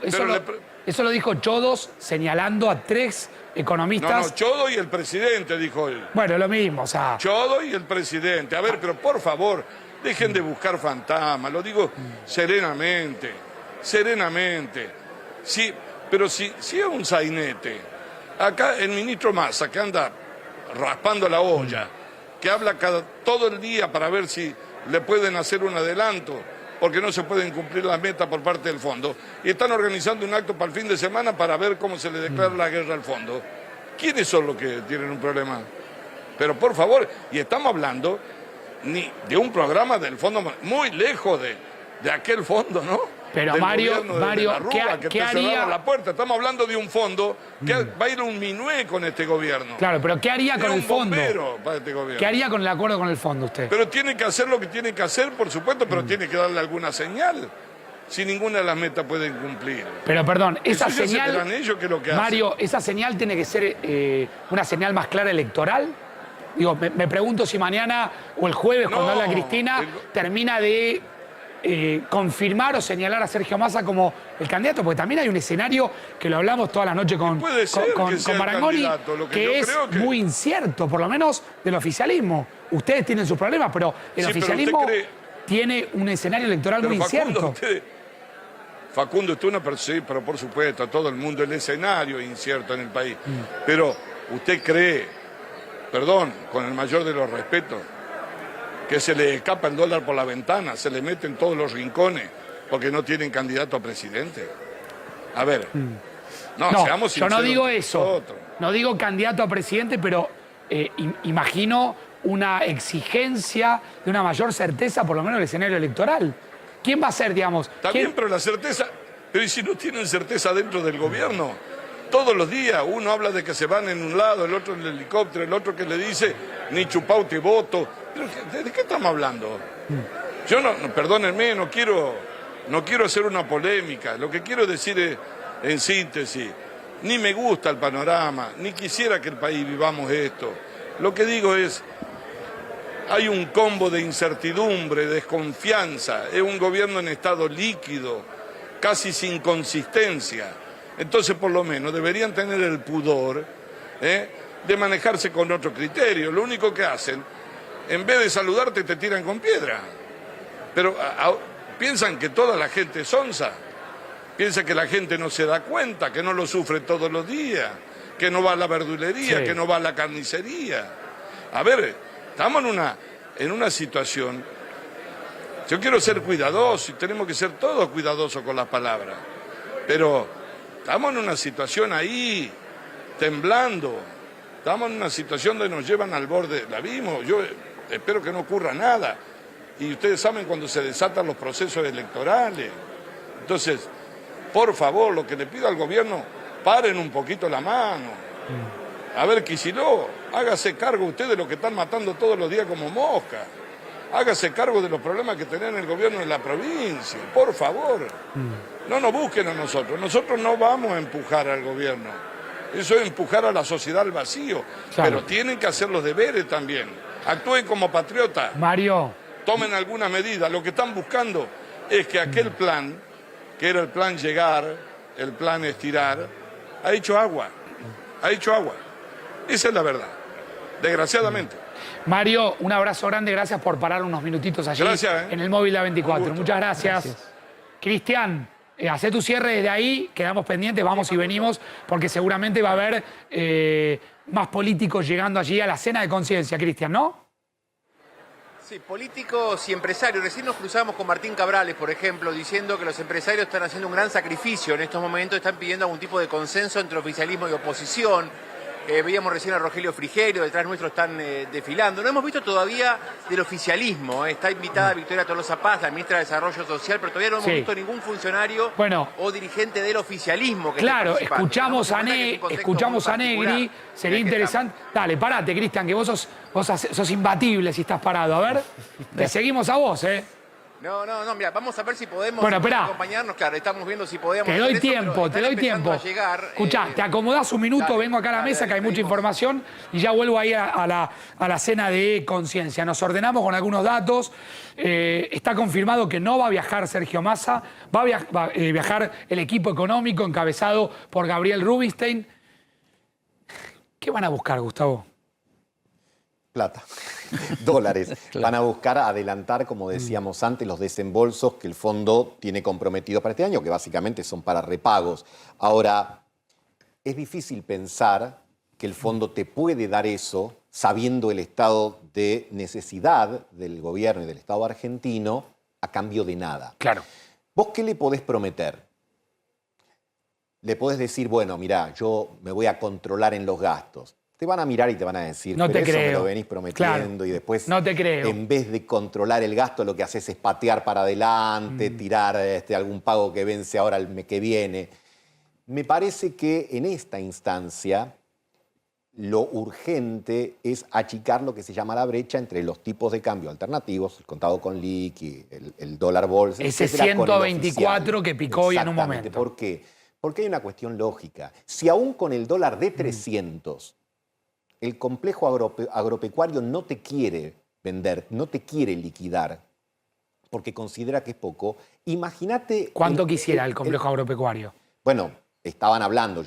Eso lo dijo Chodos señalando a 3 economistas... No, Chodo y el presidente, dijo él. Bueno, lo mismo, o sea... Chodo y el presidente. A ver, pero por favor, dejen de buscar fantasmas, lo digo serenamente, serenamente. Sí, pero si es un sainete, acá el ministro Massa, que anda raspando la olla, que habla todo el día para ver si le pueden hacer un adelanto, porque no se pueden cumplir las metas por parte del fondo, y están organizando un acto para el fin de semana para ver cómo se le declara la guerra al fondo. ¿Quiénes son los que tienen un problema? Pero por favor, y estamos hablando de un programa del fondo muy lejos de aquel fondo, ¿no? Pero del Mario, gobierno de la Rúa, que ¿qué te haría? cerraron la puerta. Estamos hablando de un fondo que va a ir un minué con este gobierno. Claro, pero ¿qué haría con el fondo? Para este gobierno. ¿Qué haría con el acuerdo con el fondo usted? Pero tiene que hacer lo que tiene que hacer, por supuesto, pero tiene que darle alguna señal. Si ninguna de las metas pueden cumplir. Pero perdón, esa Eso ya señal, se verán ellos que es lo que Mario, ¿esa señal tiene que ser una señal más clara electoral? Digo, me pregunto si mañana o el jueves, No, cuando habla Cristina, termina de confirmar o señalar a Sergio Massa como el candidato, porque también hay un escenario que lo hablamos toda la noche con Marangoni, que es muy incierto, por lo menos del oficialismo. Ustedes tienen sus problemas, pero el oficialismo tiene un escenario electoral muy incierto. Facundo, usted una persona, pero por supuesto, a todo el mundo, el escenario es incierto en el país. Pero usted cree, perdón, con el mayor de los respetos, que se le escapa el dólar por la ventana, se le mete en todos los rincones porque no tienen candidato a presidente. A ver, no, seamos sinceros. Yo no digo eso, nosotros. no digo candidato a presidente, pero imagino una exigencia de una mayor certeza, por lo menos, del escenario electoral. ¿Quién va a ser, digamos? Está bien, pero la certeza... Pero ¿y si no tienen certeza dentro del gobierno? Todos los días uno habla de que se van en un lado, el otro en el helicóptero, el otro que le dice ni chupau te voto. Pero ¿de qué estamos hablando? Yo perdónenme, no quiero hacer una polémica. Lo que quiero decir es, en síntesis, ni me gusta el panorama, ni quisiera que el país vivamos esto. Lo que digo es, hay un combo de incertidumbre, desconfianza, es un gobierno en estado líquido, casi sin consistencia. Entonces, por lo menos, deberían tener el pudor de manejarse con otro criterio. Lo único que hacen, en vez de saludarte, te tiran con piedra. Pero piensan que toda la gente es sonsa, piensan que la gente no se da cuenta, que no lo sufre todos los días, que no va a la verdulería, que no va a la carnicería. A ver, estamos en una situación... Yo quiero ser cuidadoso y tenemos que ser todos cuidadosos con las palabras, pero estamos en una situación ahí, temblando, estamos en una situación donde nos llevan al borde, la vimos, yo espero que no ocurra nada, y ustedes saben cuando se desatan los procesos electorales. Entonces, por favor, lo que le pido al gobierno, paren un poquito la mano. A ver, Kicillof, hágase cargo usted de lo que están matando todos los días como mosca. Hágase cargo de los problemas que tienen el gobierno de la provincia, por favor. No nos busquen a nosotros. Nosotros no vamos a empujar al gobierno. Eso es empujar a la sociedad al vacío. Claro. Pero tienen que hacer los deberes también. Actúen como patriotas. Mario. Tomen alguna medida. Lo que están buscando es que aquel plan, que era el plan llegar, el plan estirar, ha hecho agua. Ha hecho agua. Esa es la verdad. Desgraciadamente. Mario, un abrazo grande, gracias por parar unos minutitos allí en el móvil A24. Muchas gracias. Cristian, hacé tu cierre desde ahí, quedamos pendientes, vamos y venimos, porque seguramente va a haber más políticos llegando allí a la cena de conciencia, Cristian, ¿no? Sí, políticos y empresarios. Recién nos cruzamos con Martín Cabrales, por ejemplo, diciendo que los empresarios están haciendo un gran sacrificio en estos momentos, están pidiendo algún tipo de consenso entre oficialismo y oposición. Veíamos recién a Rogelio Frigerio, detrás nuestro están desfilando. No hemos visto todavía del oficialismo. Está invitada Victoria Tolosa Paz, la ministra de Desarrollo Social, pero todavía no hemos visto ningún funcionario o dirigente del oficialismo. Que escuchamos a Negri, sería interesante. Dale, parate, Cristian, que vos sos imbatible si estás parado. A ver, te seguimos a vos, No, mira, vamos a ver si podemos acompañarnos. Claro, estamos viendo si podemos. Te doy tiempo. Escuchá, te acomodás un minuto, vengo acá a la mesa, que hay mucha información, y ya vuelvo ahí a la cena de conciencia. Nos ordenamos con algunos datos. Está confirmado que no va a viajar Sergio Massa, va a viajar el equipo económico encabezado por Gabriel Rubinstein. ¿Qué van a buscar, Gustavo? Plata, dólares. Van a buscar adelantar, como decíamos antes, los desembolsos que el fondo tiene comprometidos para este año, que básicamente son para repagos. Ahora, es difícil pensar que el fondo te puede dar eso sabiendo el estado de necesidad del gobierno y del Estado argentino a cambio de nada. Claro. ¿Vos qué le podés prometer? Le podés decir, bueno, mirá, yo me voy a controlar en los gastos. te van a mirar y te van a decir, No pero te eso me creo. lo venís prometiendo Claro. y después, No te creo. en vez de controlar el gasto, lo que haces es patear para adelante, tirar algún pago que vence ahora el mes que viene. Me parece que en esta instancia lo urgente es achicar lo que se llama la brecha entre los tipos de cambio alternativos, el contado con liqui, el dólar bolsa, Ese etcétera, con el 124 oficial. que picó hoy en un Exactamente. momento. ¿Por qué? Porque hay una cuestión lógica. Si aún con el dólar de 300, el complejo agropecuario no te quiere vender, no te quiere liquidar, porque considera que es poco, imagínate... ¿Cuánto quisiera el complejo agropecuario? Bueno, estaban hablando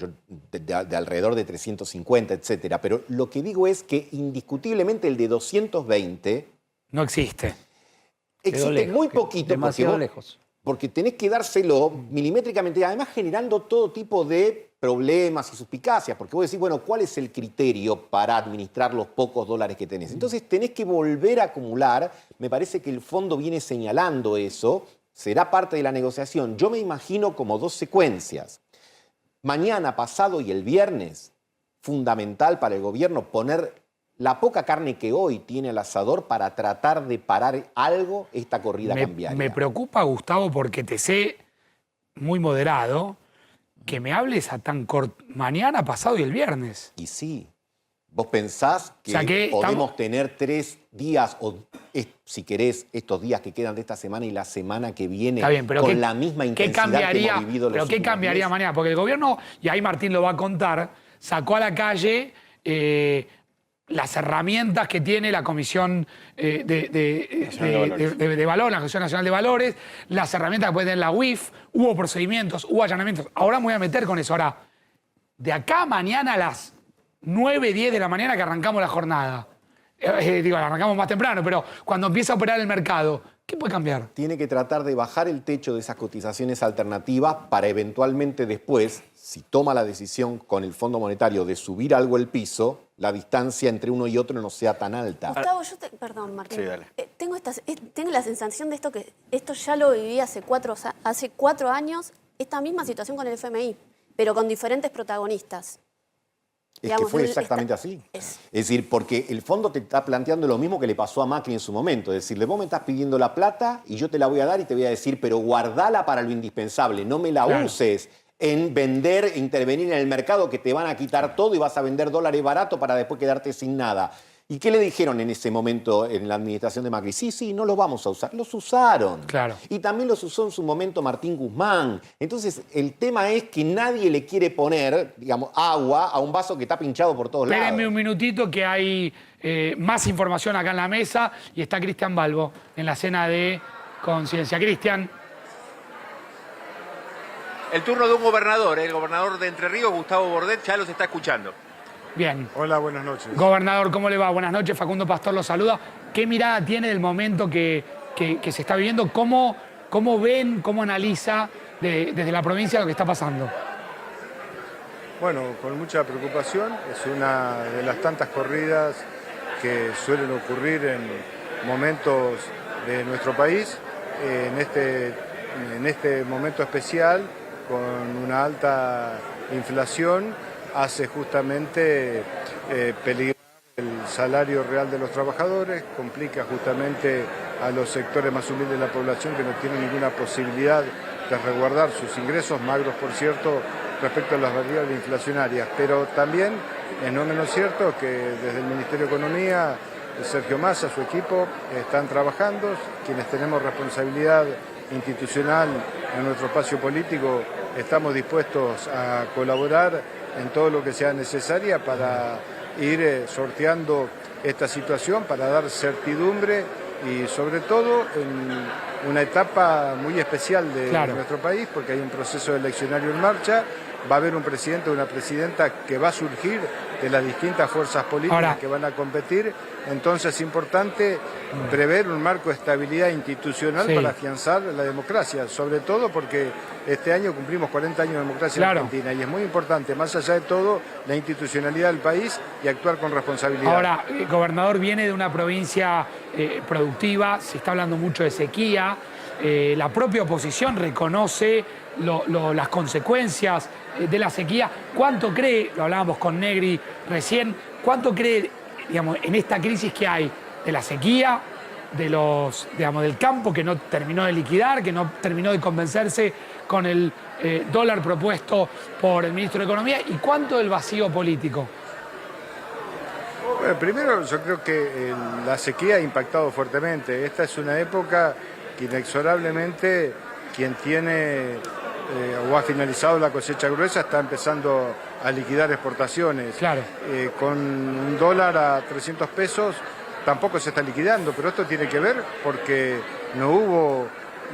de alrededor de 350, etcétera, pero lo que digo es que indiscutiblemente el de 220 No existe. Quedó existe lejos, muy poquito. demasiado porque lejos. Porque tenés que dárselo milimétricamente, además generando todo tipo de problemas y suspicacias, porque vos decís, bueno, ¿cuál es el criterio para administrar los pocos dólares que tenés? Entonces tenés que volver a acumular, me parece que el fondo viene señalando eso, será parte de la negociación. Yo me imagino como dos secuencias. Mañana, pasado y el viernes, fundamental para el gobierno poner la poca carne que hoy tiene el asador para tratar de parar algo esta corrida cambiaria. Me preocupa, Gustavo, porque te sé muy moderado, que me hables a tan corto. Mañana, pasado y el viernes. Y sí, vos pensás que, O sea que podemos estamos- tener 3 días, o si querés, estos días que quedan de esta semana y la semana que viene, Está bien, pero con ¿qué- la misma ¿qué intensidad cambiaría, que hemos vivido los pero qué últimos cambiaría días? mañana? Porque el gobierno, y ahí Martín lo va a contar, sacó a la calle las herramientas que tiene la Comisión de Valores, la Comisión Nacional de Valores, las herramientas que puede tener la UIF, hubo procedimientos, hubo allanamientos. Ahora me voy a meter con eso. Ahora, de acá a mañana a las 9, 10 de la mañana que arrancamos la jornada, arrancamos más temprano, pero cuando empieza a operar el mercado, ¿qué puede cambiar? Tiene que tratar de bajar el techo de esas cotizaciones alternativas para eventualmente después, si toma la decisión con el Fondo Monetario de subir algo el piso, la distancia entre uno y otro no sea tan alta. Gustavo, perdón, Martín. Sí, dale. Tengo la sensación de que esto ya lo viví hace 4 años, esta misma situación con el FMI, pero con diferentes protagonistas. Es que Digamos, fue exactamente así. Es decir, porque el fondo te está planteando lo mismo que le pasó a Macri en su momento. Es decir, vos me estás pidiendo la plata y yo te la voy a dar y te voy a decir, pero guardala para lo indispensable, no me la Claro. uses en vender e intervenir en el mercado que te van a quitar todo y vas a vender dólares baratos para después quedarte sin nada. ¿Y qué le dijeron en ese momento en la administración de Macri? Sí, no los vamos a usar. Los usaron. Claro. Y también los usó en su momento Martín Guzmán. Entonces, el tema es que nadie le quiere poner, digamos, agua a un vaso que está pinchado por todos Espérenme lados. un minutito que hay más información acá en la mesa y está Cristian Balbo en la cena de Conciencia. Cristian. El turno de un gobernador, el gobernador de Entre Ríos, Gustavo Bordet, ya los está escuchando. Bien. Hola, buenas noches. Gobernador, ¿cómo le va? Buenas noches, Facundo Pastor lo saluda. ¿Qué mirada tiene del momento que se está viviendo? ¿Cómo ven, cómo analiza desde la provincia lo que está pasando? Bueno, con mucha preocupación. Es una de las tantas corridas que suelen ocurrir en momentos de nuestro país. En este momento especial, con una alta inflación, hace justamente peligrar el salario real de los trabajadores, complica justamente a los sectores más humildes de la población que no tienen ninguna posibilidad de resguardar sus ingresos, magros por cierto, respecto a las variables inflacionarias. Pero también es no menos cierto que desde el Ministerio de Economía, Sergio Massa, su equipo, están trabajando, quienes tenemos responsabilidad institucional en nuestro espacio político, estamos dispuestos a colaborar en todo lo que sea necesaria para ir sorteando esta situación, para dar certidumbre y sobre todo en una etapa muy especial de nuestro país, porque hay un proceso eleccionario en marcha, va a haber un presidente o una presidenta que va a surgir de las distintas fuerzas políticas que van a competir, entonces es importante prever un marco de estabilidad institucional para afianzar la democracia, sobre todo porque este año cumplimos 40 años de democracia en Argentina y es muy importante, más allá de todo, la institucionalidad del país y actuar con responsabilidad. Ahora, el gobernador viene de una provincia productiva, se está hablando mucho de sequía, la propia oposición reconoce las consecuencias de la sequía. ¿Cuánto cree, lo hablábamos con Negri recién, ¿cuánto cree, digamos, en esta crisis que hay de la sequía, de los, digamos, del campo que no terminó de liquidar, que no terminó de convencerse con el dólar propuesto por el ministro de Economía, y cuánto del vacío político? Bueno, primero yo creo que la sequía ha impactado fuertemente. Esta es una época que inexorablemente quien tiene o ha finalizado la cosecha gruesa está empezando a liquidar exportaciones. Claro. Con un dólar a 300 pesos tampoco se está liquidando, pero esto tiene que ver porque no hubo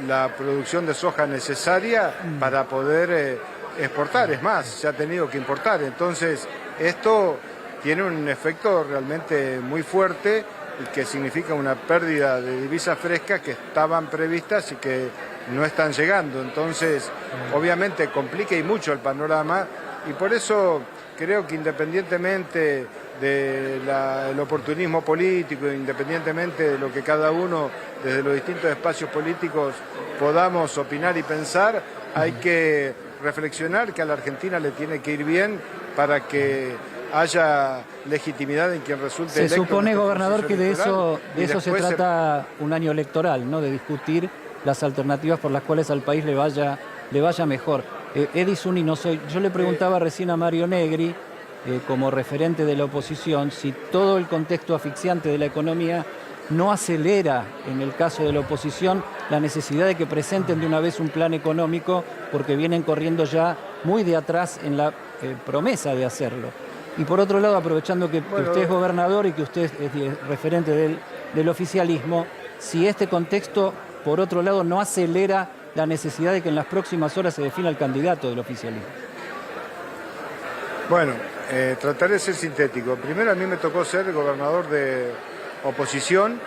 la producción de soja necesaria para poder exportar. Es más, se ha tenido que importar. Entonces, esto tiene un efecto realmente muy fuerte y que significa una pérdida de divisas frescas que estaban previstas y que no están llegando. Entonces, obviamente complica y mucho el panorama, y por eso creo que independientemente del oportunismo político, independientemente de lo que cada uno desde los distintos espacios políticos podamos opinar y pensar, hay que reflexionar que a la Argentina le tiene que ir bien para que haya legitimidad en quien resulte Se electo. supone, en este gobernador, que de proceso eso electoral, se y después trata un año electoral, ¿no? De discutir las alternativas por las cuales al país le vaya mejor. Edison, y no soy. Yo le preguntaba recién a Mario Negri, como referente de la oposición, si todo el contexto asfixiante de la economía no acelera, en el caso de la oposición, la necesidad de que presenten de una vez un plan económico, porque vienen corriendo ya muy de atrás en la promesa de hacerlo. Y por otro lado, aprovechando que usted es gobernador y que usted es referente del oficialismo, si este contexto, por otro lado, no acelera la necesidad de que en las próximas horas se defina el candidato del oficialismo. Bueno, trataré de ser sintético. Primero, a mí me tocó ser gobernador de oposición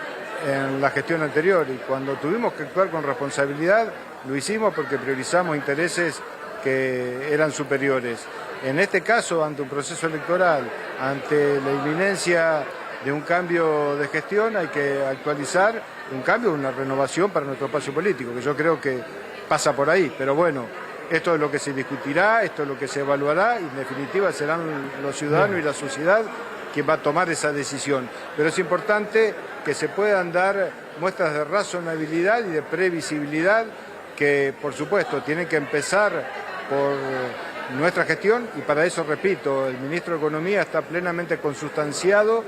en la gestión anterior, y cuando tuvimos que actuar con responsabilidad lo hicimos porque priorizamos intereses que eran superiores. En este caso, ante un proceso electoral, ante la inminencia de un cambio de gestión, hay que actualizar un cambio, una renovación para nuestro espacio político, que yo creo que pasa por ahí. Pero bueno, esto es lo que se discutirá, esto es lo que se evaluará, y en definitiva serán los ciudadanos y la sociedad quien va a tomar esa decisión. Pero es importante que se puedan dar muestras de razonabilidad y de previsibilidad que, por supuesto, tienen que empezar por nuestra gestión, y para eso, repito, el ministro de Economía está plenamente consustanciado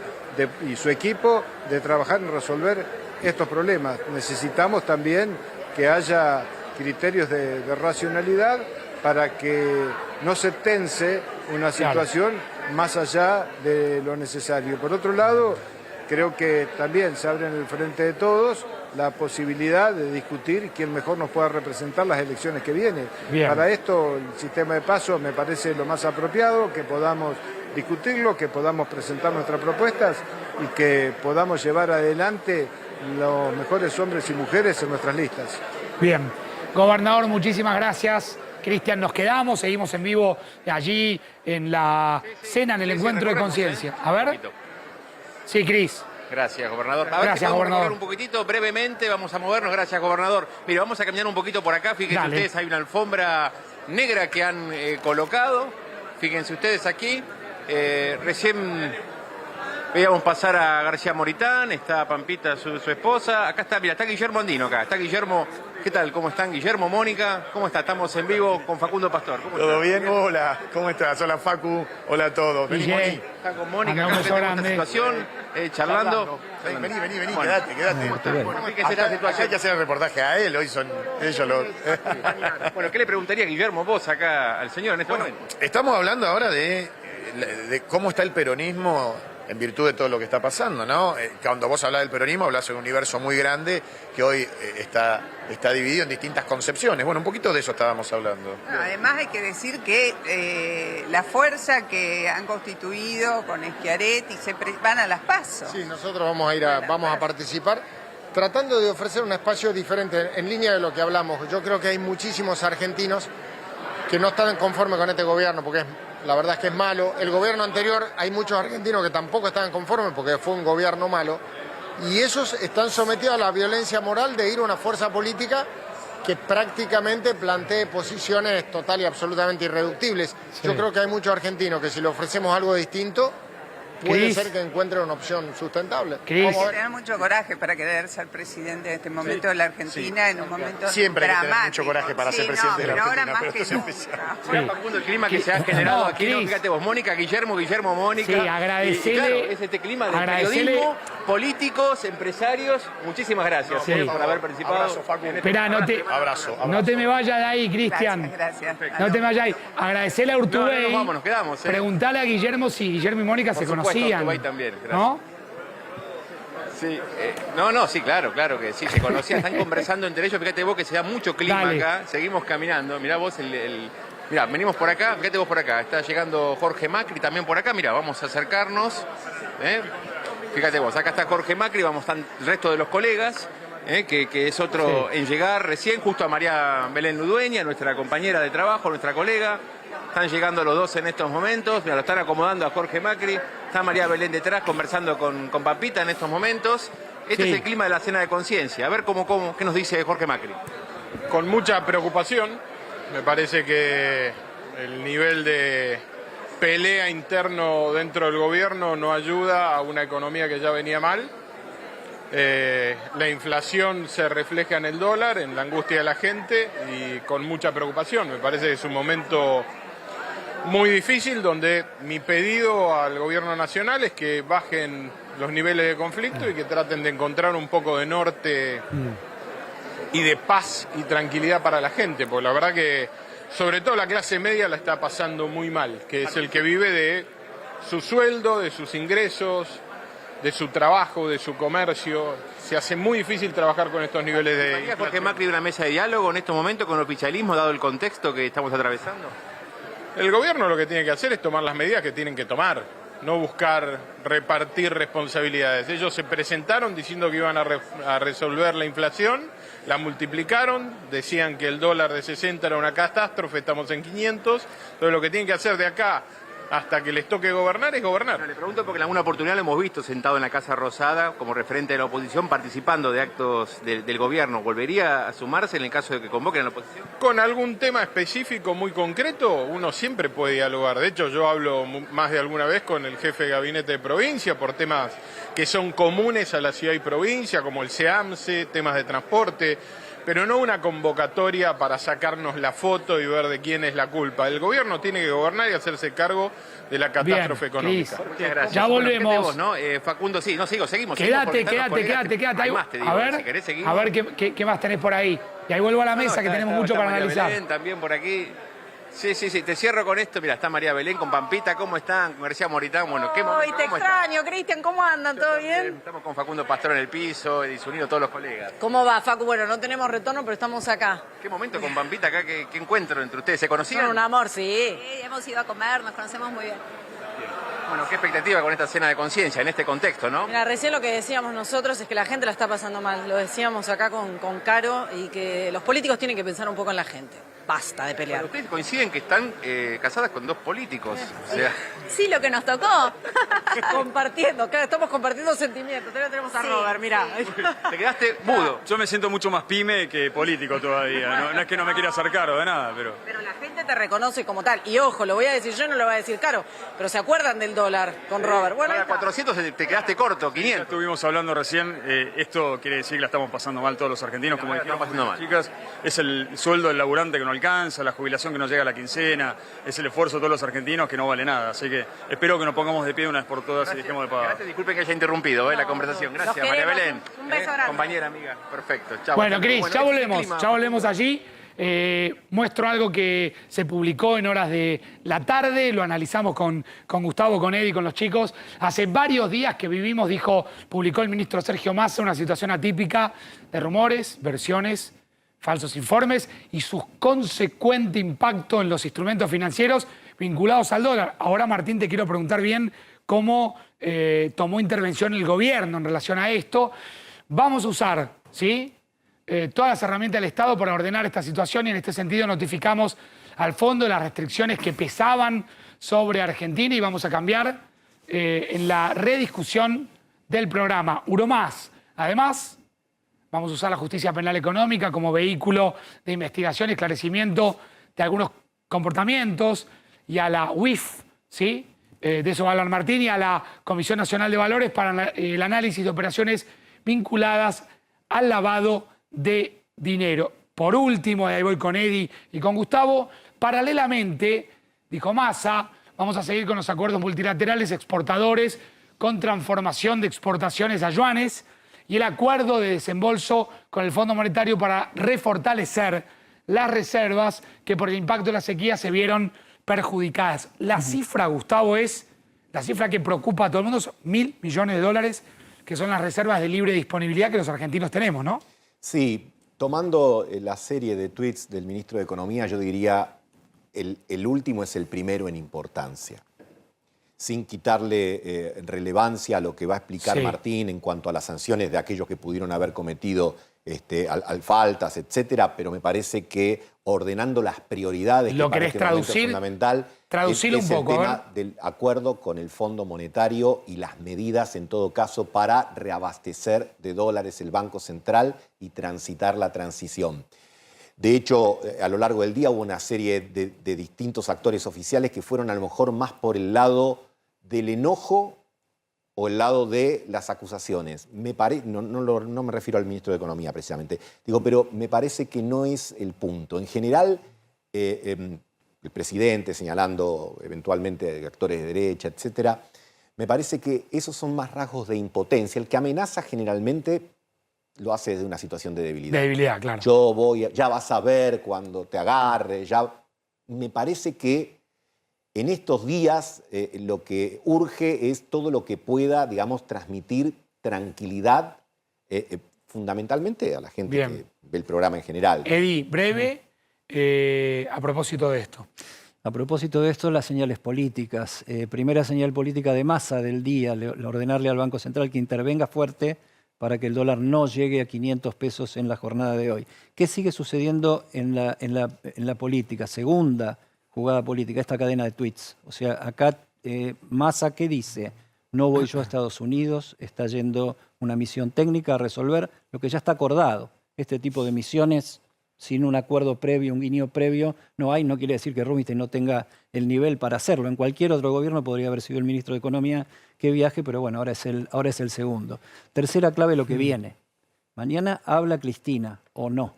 y su equipo de trabajar en resolver estos problemas. Necesitamos también que haya criterios de racionalidad para que no se tense una situación más allá de lo necesario. Por otro lado, creo que también se abre en el frente de todos la posibilidad de discutir quién mejor nos pueda representar las elecciones que vienen. Bien. Para esto, el sistema de paso me parece lo más apropiado, que podamos discutirlo, que podamos presentar nuestras propuestas y que podamos llevar adelante los mejores hombres y mujeres en nuestras listas. Bien. Gobernador, muchísimas gracias. Cristian, nos quedamos, seguimos en vivo allí en la cena, en el encuentro de conciencia. A ver. Sí, Cris. Gracias, gobernador. A ver, Gracias, vamos a gobernador. mover un poquitito, brevemente, vamos a movernos. Gracias, gobernador. Mire, vamos a caminar un poquito por acá. Fíjense Dale. ustedes, hay una alfombra negra que han colocado. Fíjense ustedes aquí. Recién veíamos pasar a García Moritán, está Pampita, su esposa. Acá está, mira, está Guillermo Andino acá. Está Guillermo. ¿Qué tal? ¿Cómo están, Guillermo, Mónica? ¿Cómo está? Estamos en vivo con Facundo Pastor. ¿Cómo ¿Todo está? bien? Hola, ¿cómo estás? Hola, Facu. Hola a todos. Vení, Guille. Moni. Está con Mónica, Mandamos acá un beso tenemos esta grande. situación, charlando. Vení, Bueno. quedate. ¿Cómo está? Bueno, fíjese esta Acá situación. hay que hacer el reportaje a él, hoy son ellos los... Bueno, ¿qué le preguntaría, Guillermo, vos acá al señor en este momento? Estamos hablando ahora de cómo está el peronismo en virtud de todo lo que está pasando, ¿no? Cuando vos hablas del peronismo, hablas de un universo muy grande que hoy está dividido en distintas concepciones. Bueno, un poquito de eso estábamos hablando. Bueno, además hay que decir que la fuerza que han constituido con Schiaretti van a las PASO. Sí, nosotros vamos a participar tratando de ofrecer un espacio diferente en línea de lo que hablamos. Yo creo que hay muchísimos argentinos que no están conformes con este gobierno porque la verdad es que es malo. El gobierno anterior hay muchos argentinos que tampoco estaban conformes porque fue un gobierno malo. Y esos están sometidos a la violencia moral de ir a una fuerza política que prácticamente plantee posiciones total y absolutamente irreductibles. Sí. Yo creo que hay muchos argentinos que si le ofrecemos algo distinto, puede Cris. ser que encuentre una opción sustentable. Cris. Vamos a ver. Tener mucho coraje para querer ser presidente de este momento de la Argentina, en un momento Siempre hay que tener dramático. mucho coraje para ser Sí, presidente de la pero ahora Argentina, más pero que esto se nunca. Bueno, Facundo, el clima que se ha generado No, aquí, ¿no? Cris. Fíjate vos, Mónica, Guillermo, Mónica. Sí, agradecele- Y claro, es este clima de agradecele- periodismo, políticos, empresarios. Muchísimas gracias Sí. por haber participado. Abrazo, Facu. Espera, Abrazo. no te me vayas de ahí, Cristian. Gracias. No te me vayas de ahí. Agradecele a Urtubey. No nos vamos, nos quedamos, ¿eh? Preguntale a Guillermo si Guillermo y Mónica Por se supuesto, conocían. Urtubey también, gracias. ¿No? Sí, sí, claro que sí, se conocían, están conversando entre ellos. Fíjate vos que se da mucho clima Dale. acá. Seguimos caminando. Mirá vos mirá, venimos por acá, fíjate vos por acá. Está llegando Jorge Macri también por acá. Mirá, vamos a acercarnos. Fíjate vos, acá está Jorge Macri, están el resto de los colegas, que es otro en llegar recién, justo a María Belén Ludueña, nuestra compañera de trabajo, nuestra colega. Están llegando los dos en estos momentos. Mirá, lo están acomodando a Jorge Macri. Está María Belén detrás conversando con Pampita en estos momentos. Este Sí. es el clima de la cena de conciencia. A ver qué nos dice Jorge Macri. Con mucha preocupación. Me parece que el nivel de pelea interno dentro del gobierno no ayuda a una economía que ya venía mal. La inflación se refleja en el dólar, en la angustia de la gente y con mucha preocupación. Me parece que es un momento muy difícil donde mi pedido al gobierno nacional es que bajen los niveles de conflicto y que traten de encontrar un poco de norte y de paz y tranquilidad para la gente, porque la verdad que sobre todo la clase media la está pasando muy mal, que es el que vive de su sueldo, de sus ingresos, de su trabajo, de su comercio. Se hace muy difícil trabajar con estos niveles de ¿María Jorge inflación. Macri una mesa de diálogo en estos momentos con el oficialismo, dado el contexto que estamos atravesando? El gobierno lo que tiene que hacer es tomar las medidas que tienen que tomar, no buscar repartir responsabilidades. Ellos se presentaron diciendo que iban a resolver la inflación, la multiplicaron, decían que el dólar de 60 era una catástrofe, estamos en 500, entonces lo que tienen que hacer de acá hasta que les toque gobernar es gobernar. Le pregunto porque en alguna oportunidad lo hemos visto sentado en la Casa Rosada como referente de la oposición participando de actos del gobierno. ¿Volvería a sumarse en el caso de que convoquen a la oposición? Con algún tema específico muy concreto, uno siempre puede dialogar. De hecho, yo hablo más de alguna vez con el jefe de gabinete de provincia por temas que son comunes a la ciudad y provincia, como el SEAMSE, temas de transporte, pero no una convocatoria para sacarnos la foto y ver de quién es la culpa. El gobierno tiene que gobernar y hacerse cargo de la catástrofe económica. Cris. Muchas gracias. Ya Bueno, volvemos. fíjate vos, ¿no? Facundo, sí, no, seguimos. Quédate, Hay quédate. más, te digo, A ver, si querés, seguimos. a ver qué más tenés por ahí. Y ahí vuelvo a la No, mesa, que tenemos mucho está para María analizar. Belén también por aquí. Sí, te cierro con esto. Mira, está María Belén con Pampita. ¿Cómo están? Con García Moritán. Bueno, ¿qué Ay, momento? te ¿Cómo están? extraño, Cristian, ¿cómo andan? ¿Todo bien? Estamos con Facundo Pastor en el piso, Edison Unido, todos los colegas. ¿Cómo va, Facu? Bueno, no tenemos retorno, pero estamos acá. ¿Qué momento con Pampita acá? ¿Qué encuentro entre ustedes? ¿Se conocían? Son un amor, sí. Sí, hemos ido a comer, nos conocemos muy bien. Bueno, ¿qué expectativa con esta cena de conciencia en este contexto, no? Mira, recién lo que decíamos nosotros es que la gente la está pasando mal. Lo decíamos acá con Caro y que los políticos tienen que pensar un poco en la gente. Basta de pelear. Bueno, ustedes coinciden que están casadas con dos políticos. O sea, Sí, lo que nos tocó. Compartiendo, claro, estamos compartiendo sentimientos. Todavía tenemos a Sí. Robert, mirá. te quedaste mudo. Yo me siento mucho más pyme que político todavía. No es que no me quiera hacer caro de nada, pero... Pero la gente te reconoce como tal. Y ojo, lo voy a decir yo, no lo voy a decir Caro. Pero ¿se acuerdan del dólar con Robert? Bueno, ahí Ahora está. 400 te quedaste corto, Ya 500. estuvimos hablando recién, esto quiere decir que la estamos pasando mal todos los argentinos, como La dijeron estamos pasando las chicas, es el sueldo del laburante que no alcanza, la jubilación que no llega a la quincena, es el esfuerzo de todos los argentinos que no vale nada, así que espero que nos pongamos de pie una vez por todas y dejemos de pagar. Gracias, disculpen que haya interrumpido la conversación. Gracias, Los María queremos. Belén. Un beso grande. Compañera, amiga. Perfecto. Chao. Bueno, Cris, Bueno, ya este es el volvemos, clima. ya volvemos allí. Muestro algo que se publicó en horas de la tarde, lo analizamos con Gustavo, con Eddie, con los chicos. Hace varios días que vivimos, publicó el ministro Sergio Massa, una situación atípica de rumores, versiones, falsos informes y su consecuente impacto en los instrumentos financieros vinculados al dólar. Ahora, Martín, te quiero preguntar bien cómo tomó intervención el gobierno en relación a esto. Vamos a usar, ¿sí?, todas las herramientas del Estado para ordenar esta situación y en este sentido notificamos al fondo las restricciones que pesaban sobre Argentina y vamos a cambiar en la rediscusión del programa UROMás. Además, vamos a usar la justicia penal económica como vehículo de investigación y esclarecimiento de algunos comportamientos y a la UIF, ¿sí?, de eso va a hablar Martín, y a la Comisión Nacional de Valores para el análisis de operaciones vinculadas al lavado de dinero. Por último, y ahí voy con Edi y con Gustavo, paralelamente, dijo Massa, vamos a seguir con los acuerdos multilaterales exportadores con transformación de exportaciones a yuanes y el acuerdo de desembolso con el Fondo Monetario para refortalecer las reservas que por el impacto de la sequía se vieron perjudicadas. La cifra, Gustavo, es la cifra que preocupa a todo el mundo, son $1.000 millones, que son las reservas de libre disponibilidad que los argentinos tenemos, ¿no? Sí, tomando la serie de tweets del ministro de Economía, yo diría el último es el primero en importancia. Sin quitarle relevancia a lo que va a explicar Martín en cuanto a las sanciones de aquellos que pudieron haber cometido faltas, etcétera, pero me parece que ordenando las prioridades, ¿lo que querés para este momento es fundamental, traducirlo un poco, el tema del acuerdo con el Fondo Monetario y las medidas, en todo caso, para reabastecer de dólares el Banco Central y transitar la transición. De hecho, a lo largo del día hubo una serie de distintos actores oficiales que fueron a lo mejor más por el lado del enojo o el lado de las acusaciones. No me refiero al ministro de Economía precisamente, digo, pero me parece que no es el punto. En general, el presidente señalando eventualmente actores de derecha, etcétera, me parece que esos son más rasgos de impotencia. El que amenaza generalmente lo hace desde una situación de debilidad. De debilidad, claro. Ya vas a ver cuando te agarre, ya... Me parece que en estos días lo que urge es todo lo que pueda, digamos, transmitir tranquilidad, fundamentalmente a la gente que ve el programa en general. Edi, breve, a propósito de esto. A propósito de esto, las señales políticas. Primera señal política de Massa del día, ordenarle al Banco Central que intervenga fuerte para que el dólar no llegue a 500 pesos en la jornada de hoy. ¿Qué sigue sucediendo en la política? Segunda jugada política, esta cadena de tweets. O sea, acá Massa, ¿qué dice? No voy yo a Estados Unidos, está yendo una misión técnica a resolver lo que ya está acordado. Este tipo de misiones sin un acuerdo previo, un guiño previo, no hay. No quiere decir que Rubinstein no tenga el nivel para hacerlo. En cualquier otro gobierno podría haber sido el ministro de Economía que viaje, pero bueno, ahora es el segundo. Tercera clave, lo que viene. Mañana habla Cristina, o no.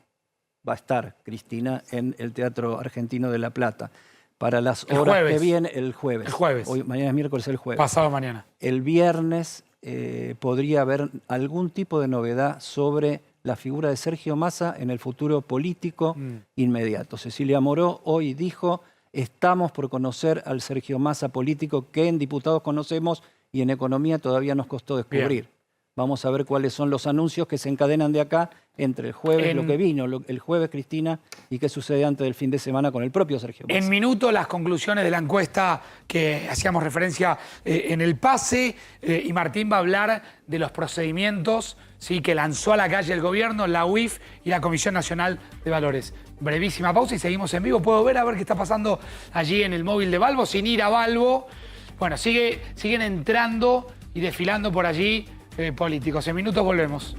Va a estar Cristina en el Teatro Argentino de La Plata. Para las horas que vienen, el jueves. El jueves. Hoy, mañana es miércoles, el jueves. Pasado mañana. El viernes podría haber algún tipo de novedad sobre la figura de Sergio Massa en el futuro político inmediato. Cecilia Moró hoy dijo, estamos por conocer al Sergio Massa político que en diputados conocemos y en economía todavía nos costó descubrir. Bien. Vamos a ver cuáles son los anuncios que se encadenan de acá entre el jueves, lo que vino, el jueves Cristina, y qué sucede antes del fin de semana con el propio Sergio Massa. En minuto las conclusiones de la encuesta que hacíamos referencia en el pase, y Martín va a hablar de los procedimientos que lanzó a la calle el gobierno, la UIF y la Comisión Nacional de Valores. Brevísima pausa y seguimos en vivo. Puedo ver a ver qué está pasando allí en el móvil de Balbo, sin ir a Balbo. Bueno, siguen entrando y desfilando por allí políticos. En minutos volvemos.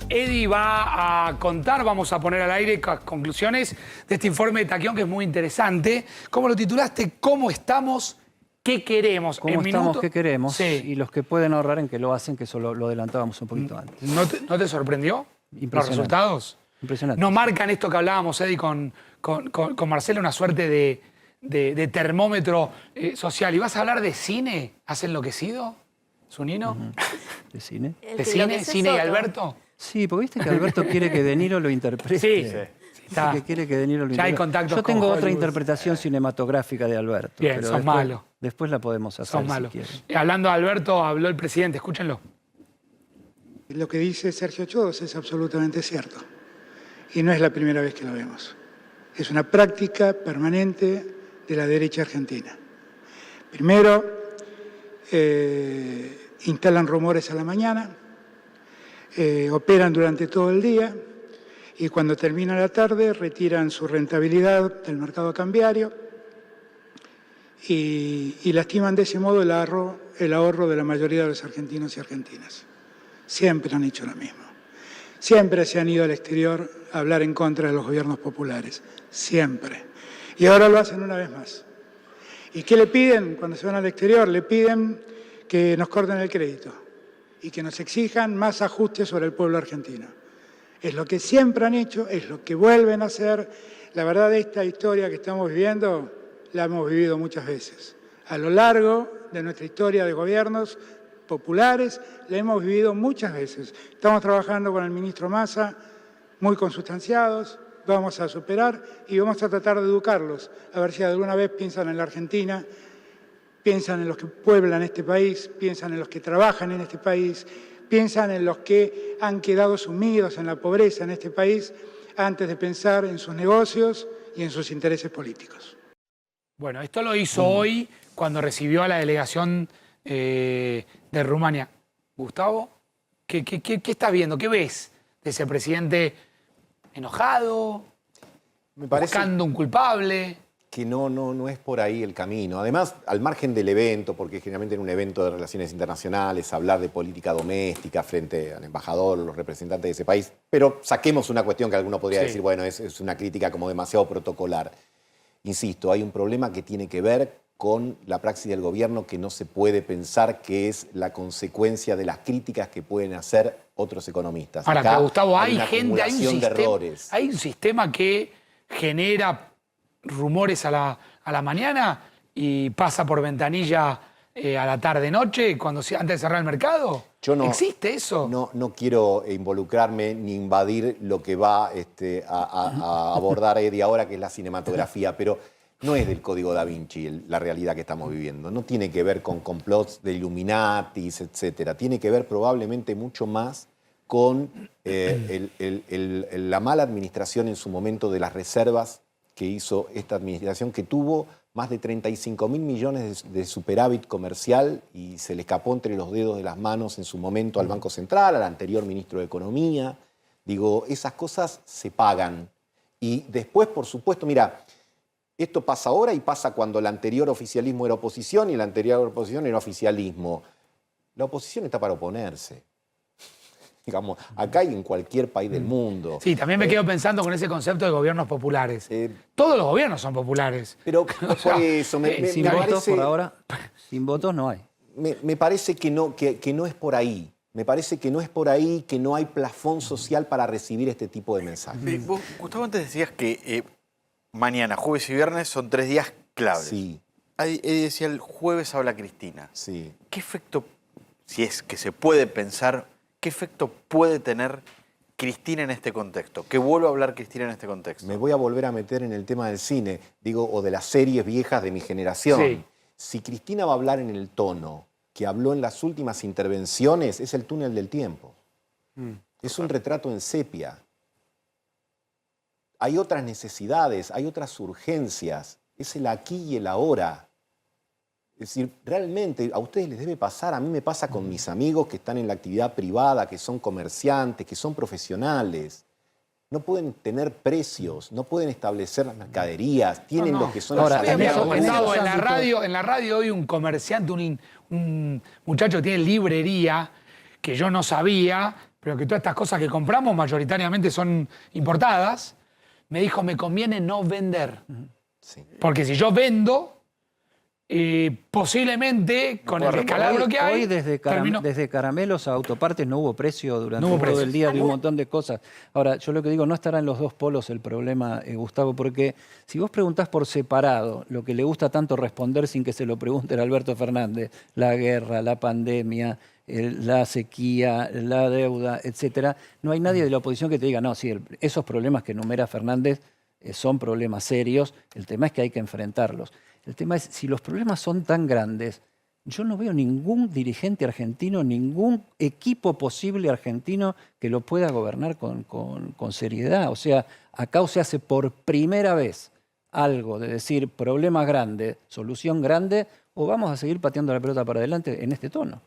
Edi va a contar, vamos a poner al aire conclusiones de este informe de Taquión, que es muy interesante. ¿Cómo lo titulaste? ¿Cómo estamos? ¿Qué queremos? ¿Cómo estamos? ¿Qué queremos? Sí. Y los que pueden ahorrar en que lo hacen, que eso lo adelantábamos un poquito antes. ¿No te sorprendió los resultados? Impresionante. ¿No marcan esto que hablábamos, Edi, con Marcelo, una suerte de termómetro social? ¿Y vas a hablar de cine? ¿Has enloquecido, Zunino? ¿De cine? ¿De cine? ¿Cine y Alberto? Sí, porque viste que Alberto quiere que De Niro lo interprete. Sí. Que quiere que De Niro lo interprete. Ya hay contactos. Yo tengo otra interpretación cinematográfica de Alberto. Bien, pero sos malo. Después la podemos hacer si malo. quieren. Hablando de Alberto, habló el presidente, escúchenlo. Lo que dice Sergio Chós es absolutamente cierto. Y no es la primera vez que lo vemos. Es una práctica permanente de la derecha argentina. Primero, instalan rumores a la mañana, operan durante todo el día y cuando termina la tarde retiran su rentabilidad del mercado cambiario y lastiman de ese modo el ahorro el ahorro de la mayoría de los argentinos y argentinas. Siempre han hecho lo mismo. Siempre se han ido al exterior a hablar en contra de los gobiernos populares. Siempre. Y ahora lo hacen una vez más. ¿Y qué le piden cuando se van al exterior? Le piden que nos corten el crédito y que nos exijan más ajustes sobre el pueblo argentino. Es lo que siempre han hecho, es lo que vuelven a hacer. La verdad, esta historia que estamos viviendo la hemos vivido muchas veces. A lo largo de nuestra historia de gobiernos populares la hemos vivido muchas veces. Estamos trabajando con el ministro Massa, muy consustanciados, vamos a superar y vamos a tratar de educarlos, a ver si alguna vez piensan en la Argentina, piensan en los que pueblan este país, piensan en los que trabajan en este país, piensan en los que han quedado sumidos en la pobreza en este país antes de pensar en sus negocios y en sus intereses políticos. Bueno, esto lo hizo hoy cuando recibió a la delegación de Rumania. Gustavo, ¿qué estás viendo? ¿Qué ves de ese presidente enojado, buscando un culpable? Que no es por ahí el camino. Además, al margen del evento, porque generalmente en un evento de relaciones internacionales hablar de política doméstica frente al embajador, los representantes de ese país, pero saquemos una cuestión que alguno podría decir, bueno, es una crítica como demasiado protocolar. Insisto, hay un problema que tiene que ver con la praxis del gobierno que no se puede pensar que es la consecuencia de las críticas que pueden hacer otros economistas. Ahora, Acá Gustavo, hay un sistema que genera rumores a la mañana y pasa por ventanilla a la tarde-noche antes de cerrar el mercado. ¿Existe eso? No quiero involucrarme ni invadir lo que va a abordar Eddie ahora, que es la cinematografía, pero no es del Código Da Vinci la realidad que estamos viviendo. No tiene que ver con complots de Illuminatis, etc. Tiene que ver probablemente mucho más con la mala administración en su momento de las reservas que hizo esta administración, que tuvo más de 35.000 millones de superávit comercial y se le escapó entre los dedos de las manos en su momento al Banco Central, al anterior ministro de Economía. Digo, esas cosas se pagan. Y después, por supuesto, mira, esto pasa ahora y pasa cuando el anterior oficialismo era oposición y la anterior oposición era oficialismo. La oposición está para oponerse. Digamos, acá y en cualquier país del mundo. Sí, también me quedo pensando con ese concepto de gobiernos populares. Todos los gobiernos son populares. Pero por eso, sin votos por ahora, sin votos no hay. Me parece que no es por ahí. Me parece que no es por ahí, que no hay plafón social para recibir este tipo de mensajes. Vos, Gustavo, antes decías que mañana, jueves y viernes son 3 días claves. Sí. Eddie decía, el jueves habla Cristina. Sí. ¿Qué efecto, si es que se puede pensar, qué efecto puede tener Cristina en este contexto? Que vuelva a hablar Cristina en este contexto. Me voy a volver a meter en el tema del cine, o de las series viejas de mi generación. Sí. Si Cristina va a hablar en el tono que habló en las últimas intervenciones, es el túnel del tiempo. Es un retrato en sepia. Hay otras necesidades, hay otras urgencias. Es el aquí y el ahora. Es decir, realmente a ustedes les debe pasar, a mí me pasa con mis amigos que están en la actividad privada, que son comerciantes, que son profesionales. No pueden tener precios, no pueden establecer las mercaderías, tienen lo que son las Gustavo, en la radio hoy un comerciante, un muchacho que tiene librería, que yo no sabía, pero que todas estas cosas que compramos mayoritariamente son importadas, me dijo, me conviene no vender. Sí. Porque si yo vendo, posiblemente con el descalabro que hay... Hoy desde caramelos a autopartes no hubo precio durante todo el día de un montón de cosas. Ahora, yo lo que digo, no estará en los dos polos el problema, Gustavo, porque si vos preguntás por separado lo que le gusta tanto responder sin que se lo pregunten a Alberto Fernández, la guerra, la pandemia, la sequía, la deuda, etcétera, no hay nadie de la oposición que te diga, no, sí, esos problemas que enumera Fernández son problemas serios, el tema es que hay que enfrentarlos. El tema es, si los problemas son tan grandes, yo no veo ningún dirigente argentino, ningún equipo posible argentino que lo pueda gobernar con seriedad. O sea, acá se hace por primera vez algo de decir problema grande, solución grande, o vamos a seguir pateando la pelota para adelante en este tono.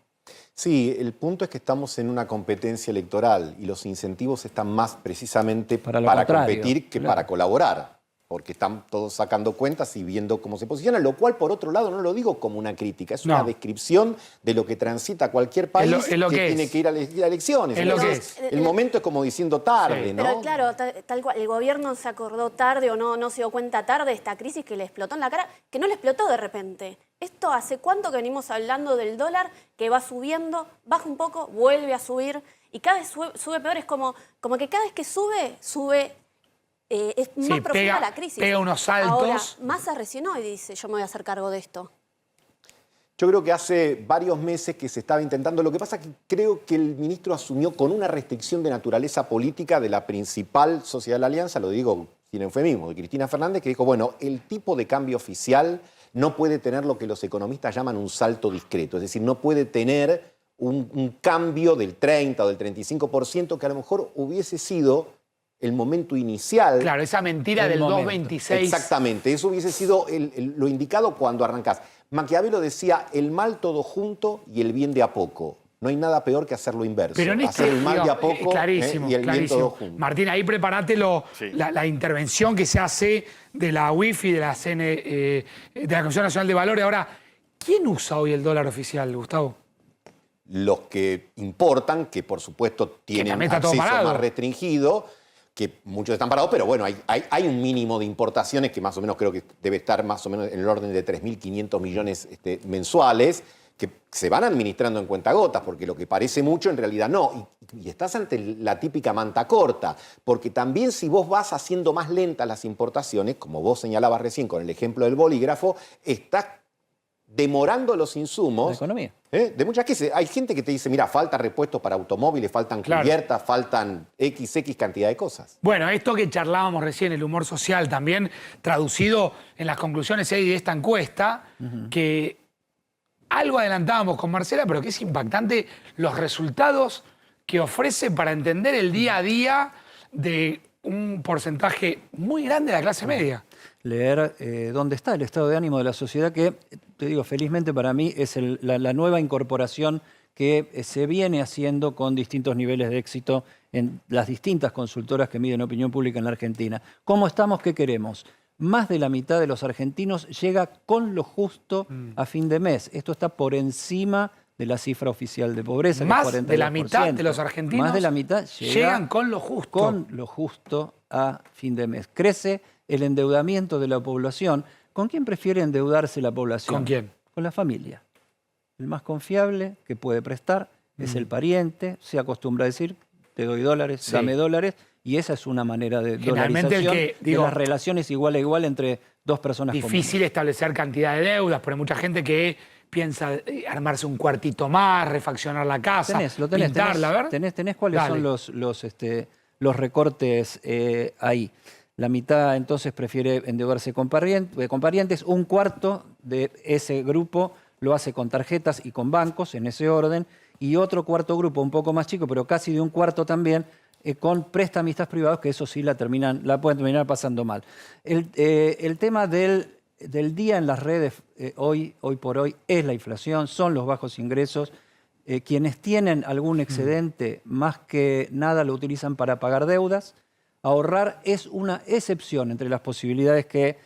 Sí, el punto es que estamos en una competencia electoral y los incentivos están más precisamente para competir que para colaborar. porque están todos sacando cuentas y viendo cómo se posiciona, lo cual, por otro lado, no lo digo como una crítica, es una descripción de lo que transita cualquier país que tiene que ir a elecciones. Entonces, el momento es como diciendo tarde, ¿no? Pero claro, tal cual, el gobierno se acordó tarde o no se dio cuenta tarde de esta crisis que le explotó en la cara, que no le explotó de repente. Esto hace cuánto que venimos hablando del dólar, que va subiendo, baja un poco, vuelve a subir, y cada vez sube peor, es como que cada vez que sube... es más profunda la crisis. Pega unos saltos. Ahora, Massa recién hoy dice, yo me voy a hacer cargo de esto. Yo creo que hace varios meses que se estaba intentando. Lo que pasa es que creo que el ministro asumió con una restricción de naturaleza política de la principal sociedad de la Alianza, lo digo sin eufemismo, de Cristina Fernández, que dijo, bueno, el tipo de cambio oficial no puede tener lo que los economistas llaman un salto discreto. Es decir, no puede tener un cambio del 30 o del 35% que a lo mejor hubiese sido el momento inicial. Claro, esa mentira del 2.26. Exactamente, eso hubiese sido lo indicado cuando arrancás. Maquiavelo decía, el mal todo junto y el bien de a poco. No hay nada peor que hacer lo inverso. Pero en hacer el mal de a poco clarísimo, y el bien todo junto. Martín, ahí prepárate la intervención que se hace de la UIF y de la de la Comisión Nacional de Valores. Ahora, ¿quién usa hoy el dólar oficial, Gustavo? Los que importan, que por supuesto tienen acceso más restringido, que muchos están parados, pero bueno, hay un mínimo de importaciones que más o menos creo que debe estar más o menos en el orden de 3.500 millones mensuales, que se van administrando en cuentagotas, porque lo que parece mucho en realidad no. Y estás ante la típica manta corta, porque también si vos vas haciendo más lentas las importaciones, como vos señalabas recién con el ejemplo del bolígrafo, estás demorando los insumos. La economía. De muchas crisis. Hay gente que te dice, mira, falta repuestos para automóviles, faltan cubiertas, faltan XX cantidad de cosas. Bueno, esto que charlábamos recién, el humor social, también traducido en las conclusiones de esta encuesta, que algo adelantábamos con Marcela, pero que es impactante los resultados que ofrece para entender el día a día de un porcentaje muy grande de la clase media. Leer dónde está el estado de ánimo de la sociedad, que, te digo, felizmente para mí es la nueva incorporación que se viene haciendo con distintos niveles de éxito en las distintas consultoras que miden opinión pública en la Argentina. ¿Cómo estamos? ¿Qué queremos? Más de la mitad de los argentinos llega con lo justo a fin de mes. Esto está por encima de la cifra oficial de pobreza. Más que es de la mitad de los argentinos más de la mitad llegan con lo justo. Con lo justo a fin de mes. Crece el endeudamiento de la población. ¿Con quién prefiere endeudarse la población? ¿Con quién? Con la familia. El más confiable que puede prestar es el pariente. Se acostumbra a decir, te doy dólares, dame dólares. Y esa es una manera de dolarización de las relaciones igual a igual entre dos personas comunes. Difícil establecer cantidad de deudas, pero hay mucha gente que piensa armarse un cuartito más, refaccionar la casa, pintarla, a ver. Tenés cuáles son los recortes ahí. La mitad entonces prefiere endeudarse con parientes, un cuarto de ese grupo lo hace con tarjetas y con bancos, en ese orden, y otro cuarto grupo, un poco más chico, pero casi de un cuarto también, con prestamistas privados, que eso sí la pueden terminar pasando mal. El tema del día en las redes hoy por hoy es la inflación, son los bajos ingresos. Quienes tienen algún excedente, más que nada lo utilizan para pagar deudas. Ahorrar es una excepción entre las posibilidades que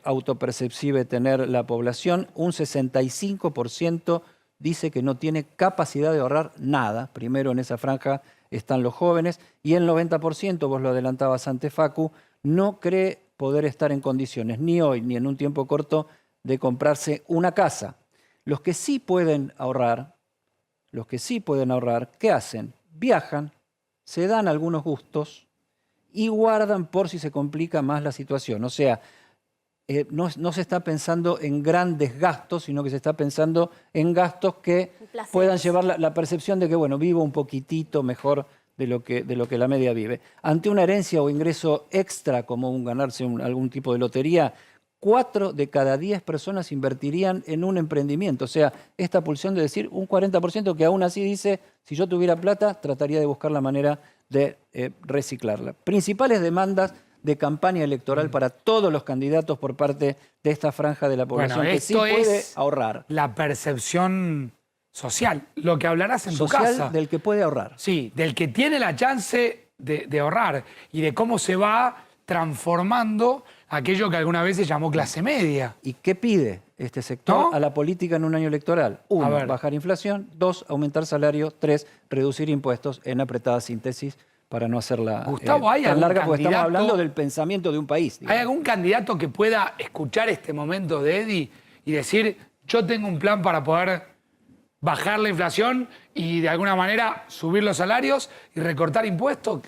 autopercibe tener la población. Un 65% dice que no tiene capacidad de ahorrar nada. Primero en esa franja están los jóvenes, y el 90%, vos lo adelantabas antes, Facu, no cree poder estar en condiciones, ni hoy ni en un tiempo corto, de comprarse una casa. Los que sí pueden ahorrar, ¿qué hacen? Viajan, se dan algunos gustos y guardan por si se complica más la situación. O sea, no se está pensando en grandes gastos, sino que se está pensando en gastos que puedan llevar la percepción de que, bueno, vivo un poquitito mejor de lo que la media vive. Ante una herencia o ingreso extra, como ganarse algún tipo de lotería, 4 de cada 10 personas invertirían en un emprendimiento. O sea, esta pulsión de decir un 40% que aún así dice, si yo tuviera plata, trataría de buscar la manera de reciclarla. Principales demandas de campaña electoral para todos los candidatos por parte de esta franja de la población que sí puede ahorrar. La percepción social, lo que hablarás en tu casa. Social del que puede ahorrar. Sí, del que tiene la chance de ahorrar y de cómo se va transformando aquello que alguna vez se llamó clase media. ¿Y qué pide este sector ¿No? a la política en un año electoral? A 1, ver. bajar inflación. 2, aumentar salario. 3, reducir impuestos, en apretada síntesis para no hacerla Gustavo, ¿hay tan algún larga, porque estamos candidato- hablando del pensamiento de un país. ¿Hay algún candidato que pueda escuchar este momento de Eddie y decir, yo tengo un plan para poder bajar la inflación y de alguna manera subir los salarios y recortar impuestos?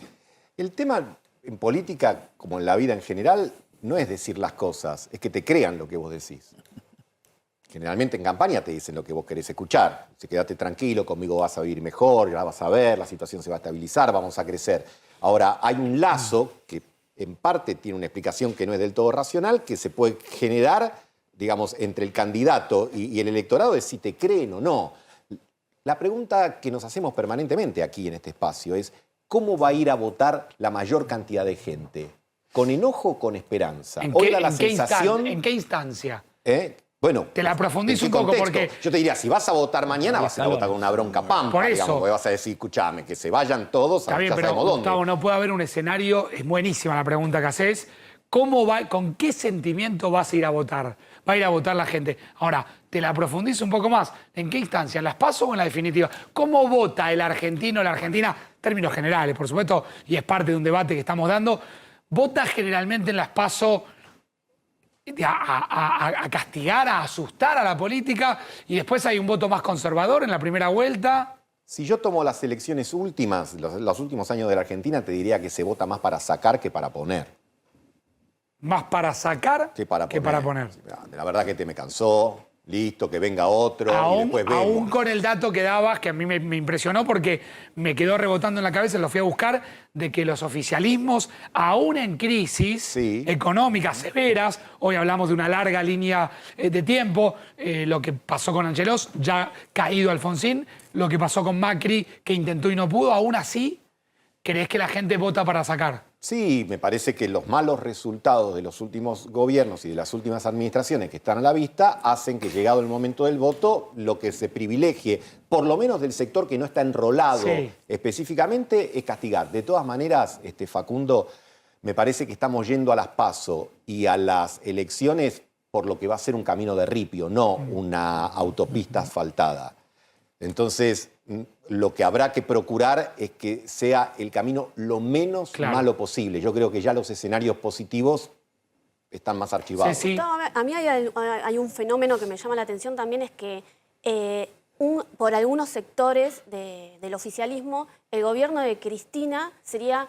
El tema en política, como en la vida en general, no es decir las cosas, es que te crean lo que vos decís. Generalmente en campaña te dicen lo que vos querés escuchar. Si quédate tranquilo, conmigo vas a vivir mejor, ya vas a ver, la situación se va a estabilizar, vamos a crecer. Ahora, hay un lazo que en parte tiene una explicación que no es del todo racional, que se puede generar, digamos, entre el candidato y el electorado de si te creen o no. La pregunta que nos hacemos permanentemente aquí en este espacio es, ¿cómo va a ir a votar la mayor cantidad de gente? ¿Con enojo o con esperanza? Hoy da la sensación... ¿En qué instancia? Bueno, te la profundizo ¿en qué un poco contexto? porque... Yo te diría, si vas a votar mañana, vas a votar con una bronca pampa. Por eso. Digamos, porque vas a decir, escúchame, que se vayan todos, Está bien, ya pero sabemos dónde. Gustavo, no puede haber un escenario, es buenísima la pregunta que haces. ¿Cómo va, con qué sentimiento vas a ir a votar? Va a ir a votar la gente. Ahora, te la profundizo un poco más. ¿En qué instancia? ¿En las PASO o en la definitiva? ¿Cómo vota el argentino o la argentina? Términos generales, por supuesto, y es parte de un debate que estamos dando. ¿Vota generalmente en las PASO a castigar, a asustar a la política y después hay un voto más conservador en la primera vuelta? Si yo tomo las elecciones últimas, los últimos años de la Argentina, te diría que se vota más para sacar que para poner. Más para sacar que para poner. La verdad que me cansó, listo, que venga otro y después vemos. Aún con el dato que dabas, que a mí me impresionó porque me quedó rebotando en la cabeza, lo fui a buscar, de que los oficialismos, aún en crisis económicas severas, hoy hablamos de una larga línea de tiempo, lo que pasó con Angelos, ya caído Alfonsín, lo que pasó con Macri, que intentó y no pudo, aún así, ¿crees que la gente vota para sacar? Sí, me parece que los malos resultados de los últimos gobiernos y de las últimas administraciones que están a la vista hacen que, llegado el momento del voto, lo que se privilegie, por lo menos del sector que no está enrolado específicamente, es castigar. De todas maneras, Facundo, me parece que estamos yendo a las PASO y a las elecciones por lo que va a ser un camino de ripio, no una autopista asfaltada. Entonces, lo que habrá que procurar es que sea el camino lo menos malo posible. Yo creo que ya los escenarios positivos están más archivados. Gustavo, a mí hay un fenómeno que me llama la atención también, es que por algunos sectores del oficialismo, el gobierno de Cristina sería,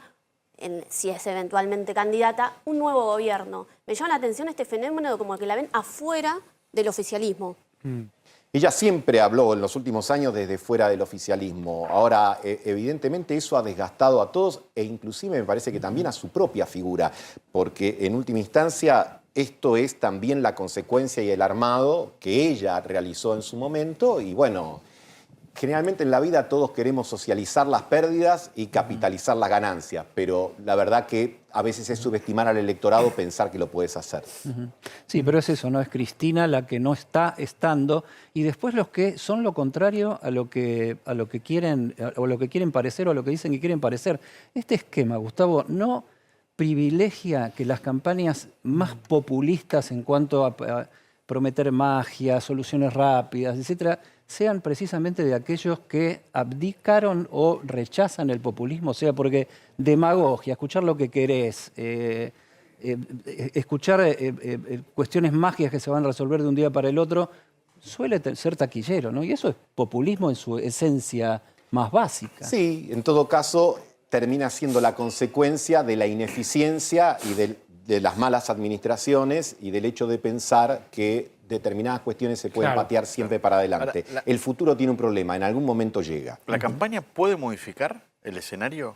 si es eventualmente candidata, un nuevo gobierno. Me llama la atención este fenómeno como que la ven afuera del oficialismo. Ella siempre habló en los últimos años desde fuera del oficialismo. Ahora, evidentemente eso ha desgastado a todos e inclusive me parece que también a su propia figura, porque en última instancia esto es también la consecuencia y el armado que ella realizó en su momento y bueno, generalmente en la vida todos queremos socializar las pérdidas y capitalizar las ganancias, pero la verdad que a veces es subestimar al electorado pensar que lo puedes hacer. Sí, pero es eso, ¿no? Es Cristina la que no está estando y después los que son lo contrario a lo que quieren o lo que quieren parecer o a lo que dicen que quieren parecer. Este esquema, Gustavo, no privilegia que las campañas más populistas en cuanto a prometer magia, soluciones rápidas, etcétera, sean precisamente de aquellos que abdicaron o rechazan el populismo, o sea, porque demagogia, escuchar lo que querés, escuchar cuestiones mágicas que se van a resolver de un día para el otro, suele ser taquillero, ¿no? Y eso es populismo en su esencia más básica. Sí, en todo caso, termina siendo la consecuencia de la ineficiencia y de las malas administraciones y del hecho de pensar que determinadas cuestiones se pueden patear siempre para adelante. Ahora, el futuro tiene un problema, en algún momento llega. ¿La campaña puede modificar el escenario?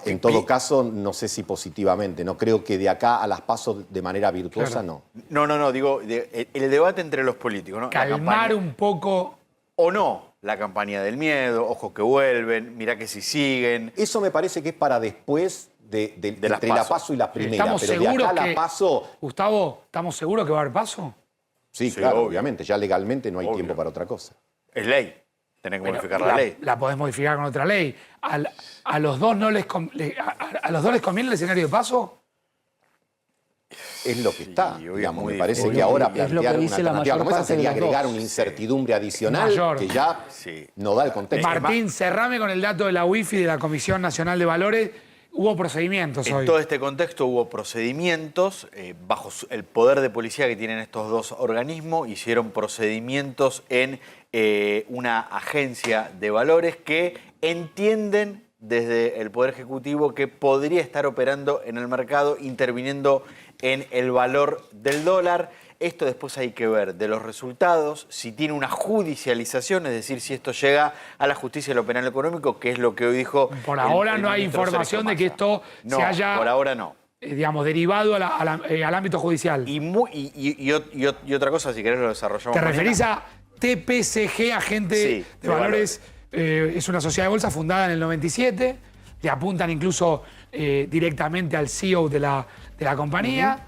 En todo caso, no sé si positivamente. No creo que de acá a las PASO de manera virtuosa, no. No, digo, el debate entre los políticos, ¿no? Calmar un poco... ¿O no? La campaña del miedo, ojos que vuelven, mirá que si siguen. Eso me parece que es para después de entre la PASO y la primera. ¿Estamos pero seguros de acá a que, la PASO... Gustavo, ¿estamos seguros que va a haber PASO? Sí, claro, obviamente. Ya legalmente no hay tiempo para otra cosa. Es ley. Tenés que modificar la ley. La podés modificar con otra ley. ¿A los dos les conviene el escenario de PASO? es lo que está. hoy es Digamos, muy me parece difícil. que ahora Es lo que plantear una dice la alternativa mayor como esa parte de sería los agregar dos. una incertidumbre adicional Mayor. que ya no da el contexto. Martín, cerrame con el dato de la UIF y de la Comisión Nacional de Valores. Hubo procedimientos En hoy. todo este contexto hubo procedimientos, bajo el poder de policía que tienen estos dos organismos, hicieron procedimientos en una agencia de valores que entienden desde el Poder Ejecutivo que podría estar operando en el mercado, interviniendo en el valor del dólar. Esto después hay que ver de los resultados, si tiene una judicialización, es decir, si esto llega a la justicia de lo penal económico, que es lo que hoy dijo. Por ahora el no hay ministro información Sergio de que esto Massa. se No, haya, por ahora no. digamos, derivado al ámbito judicial. Y otra cosa, si querés lo desarrollamos. ¿Te mañana. referís a TPCG, agente Sí, de valores? Es una sociedad de bolsa fundada en el 97. Le apuntan incluso directamente al CEO de la compañía.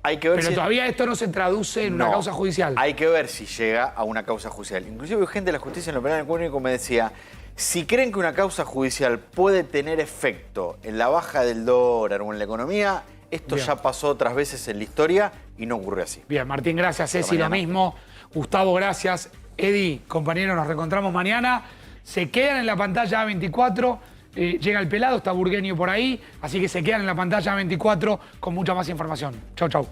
Hay que ver pero si todavía esto no se traduce en una causa judicial. Hay que ver si llega a una causa judicial. Inclusive gente de la justicia en lo penal económico me decía, si creen que una causa judicial puede tener efecto en la baja del dólar o en la economía, esto Bien. ya pasó otras veces en la historia y no ocurre así. Bien, Martín, gracias. Hasta Ceci, lo mañana. mismo. Gustavo, gracias. Eddie, compañero, nos reencontramos mañana. Se quedan en la pantalla A24. Llega el pelado, está Burgueño por ahí. Así que se quedan en la pantalla A24 con mucha más información. Chau, chau.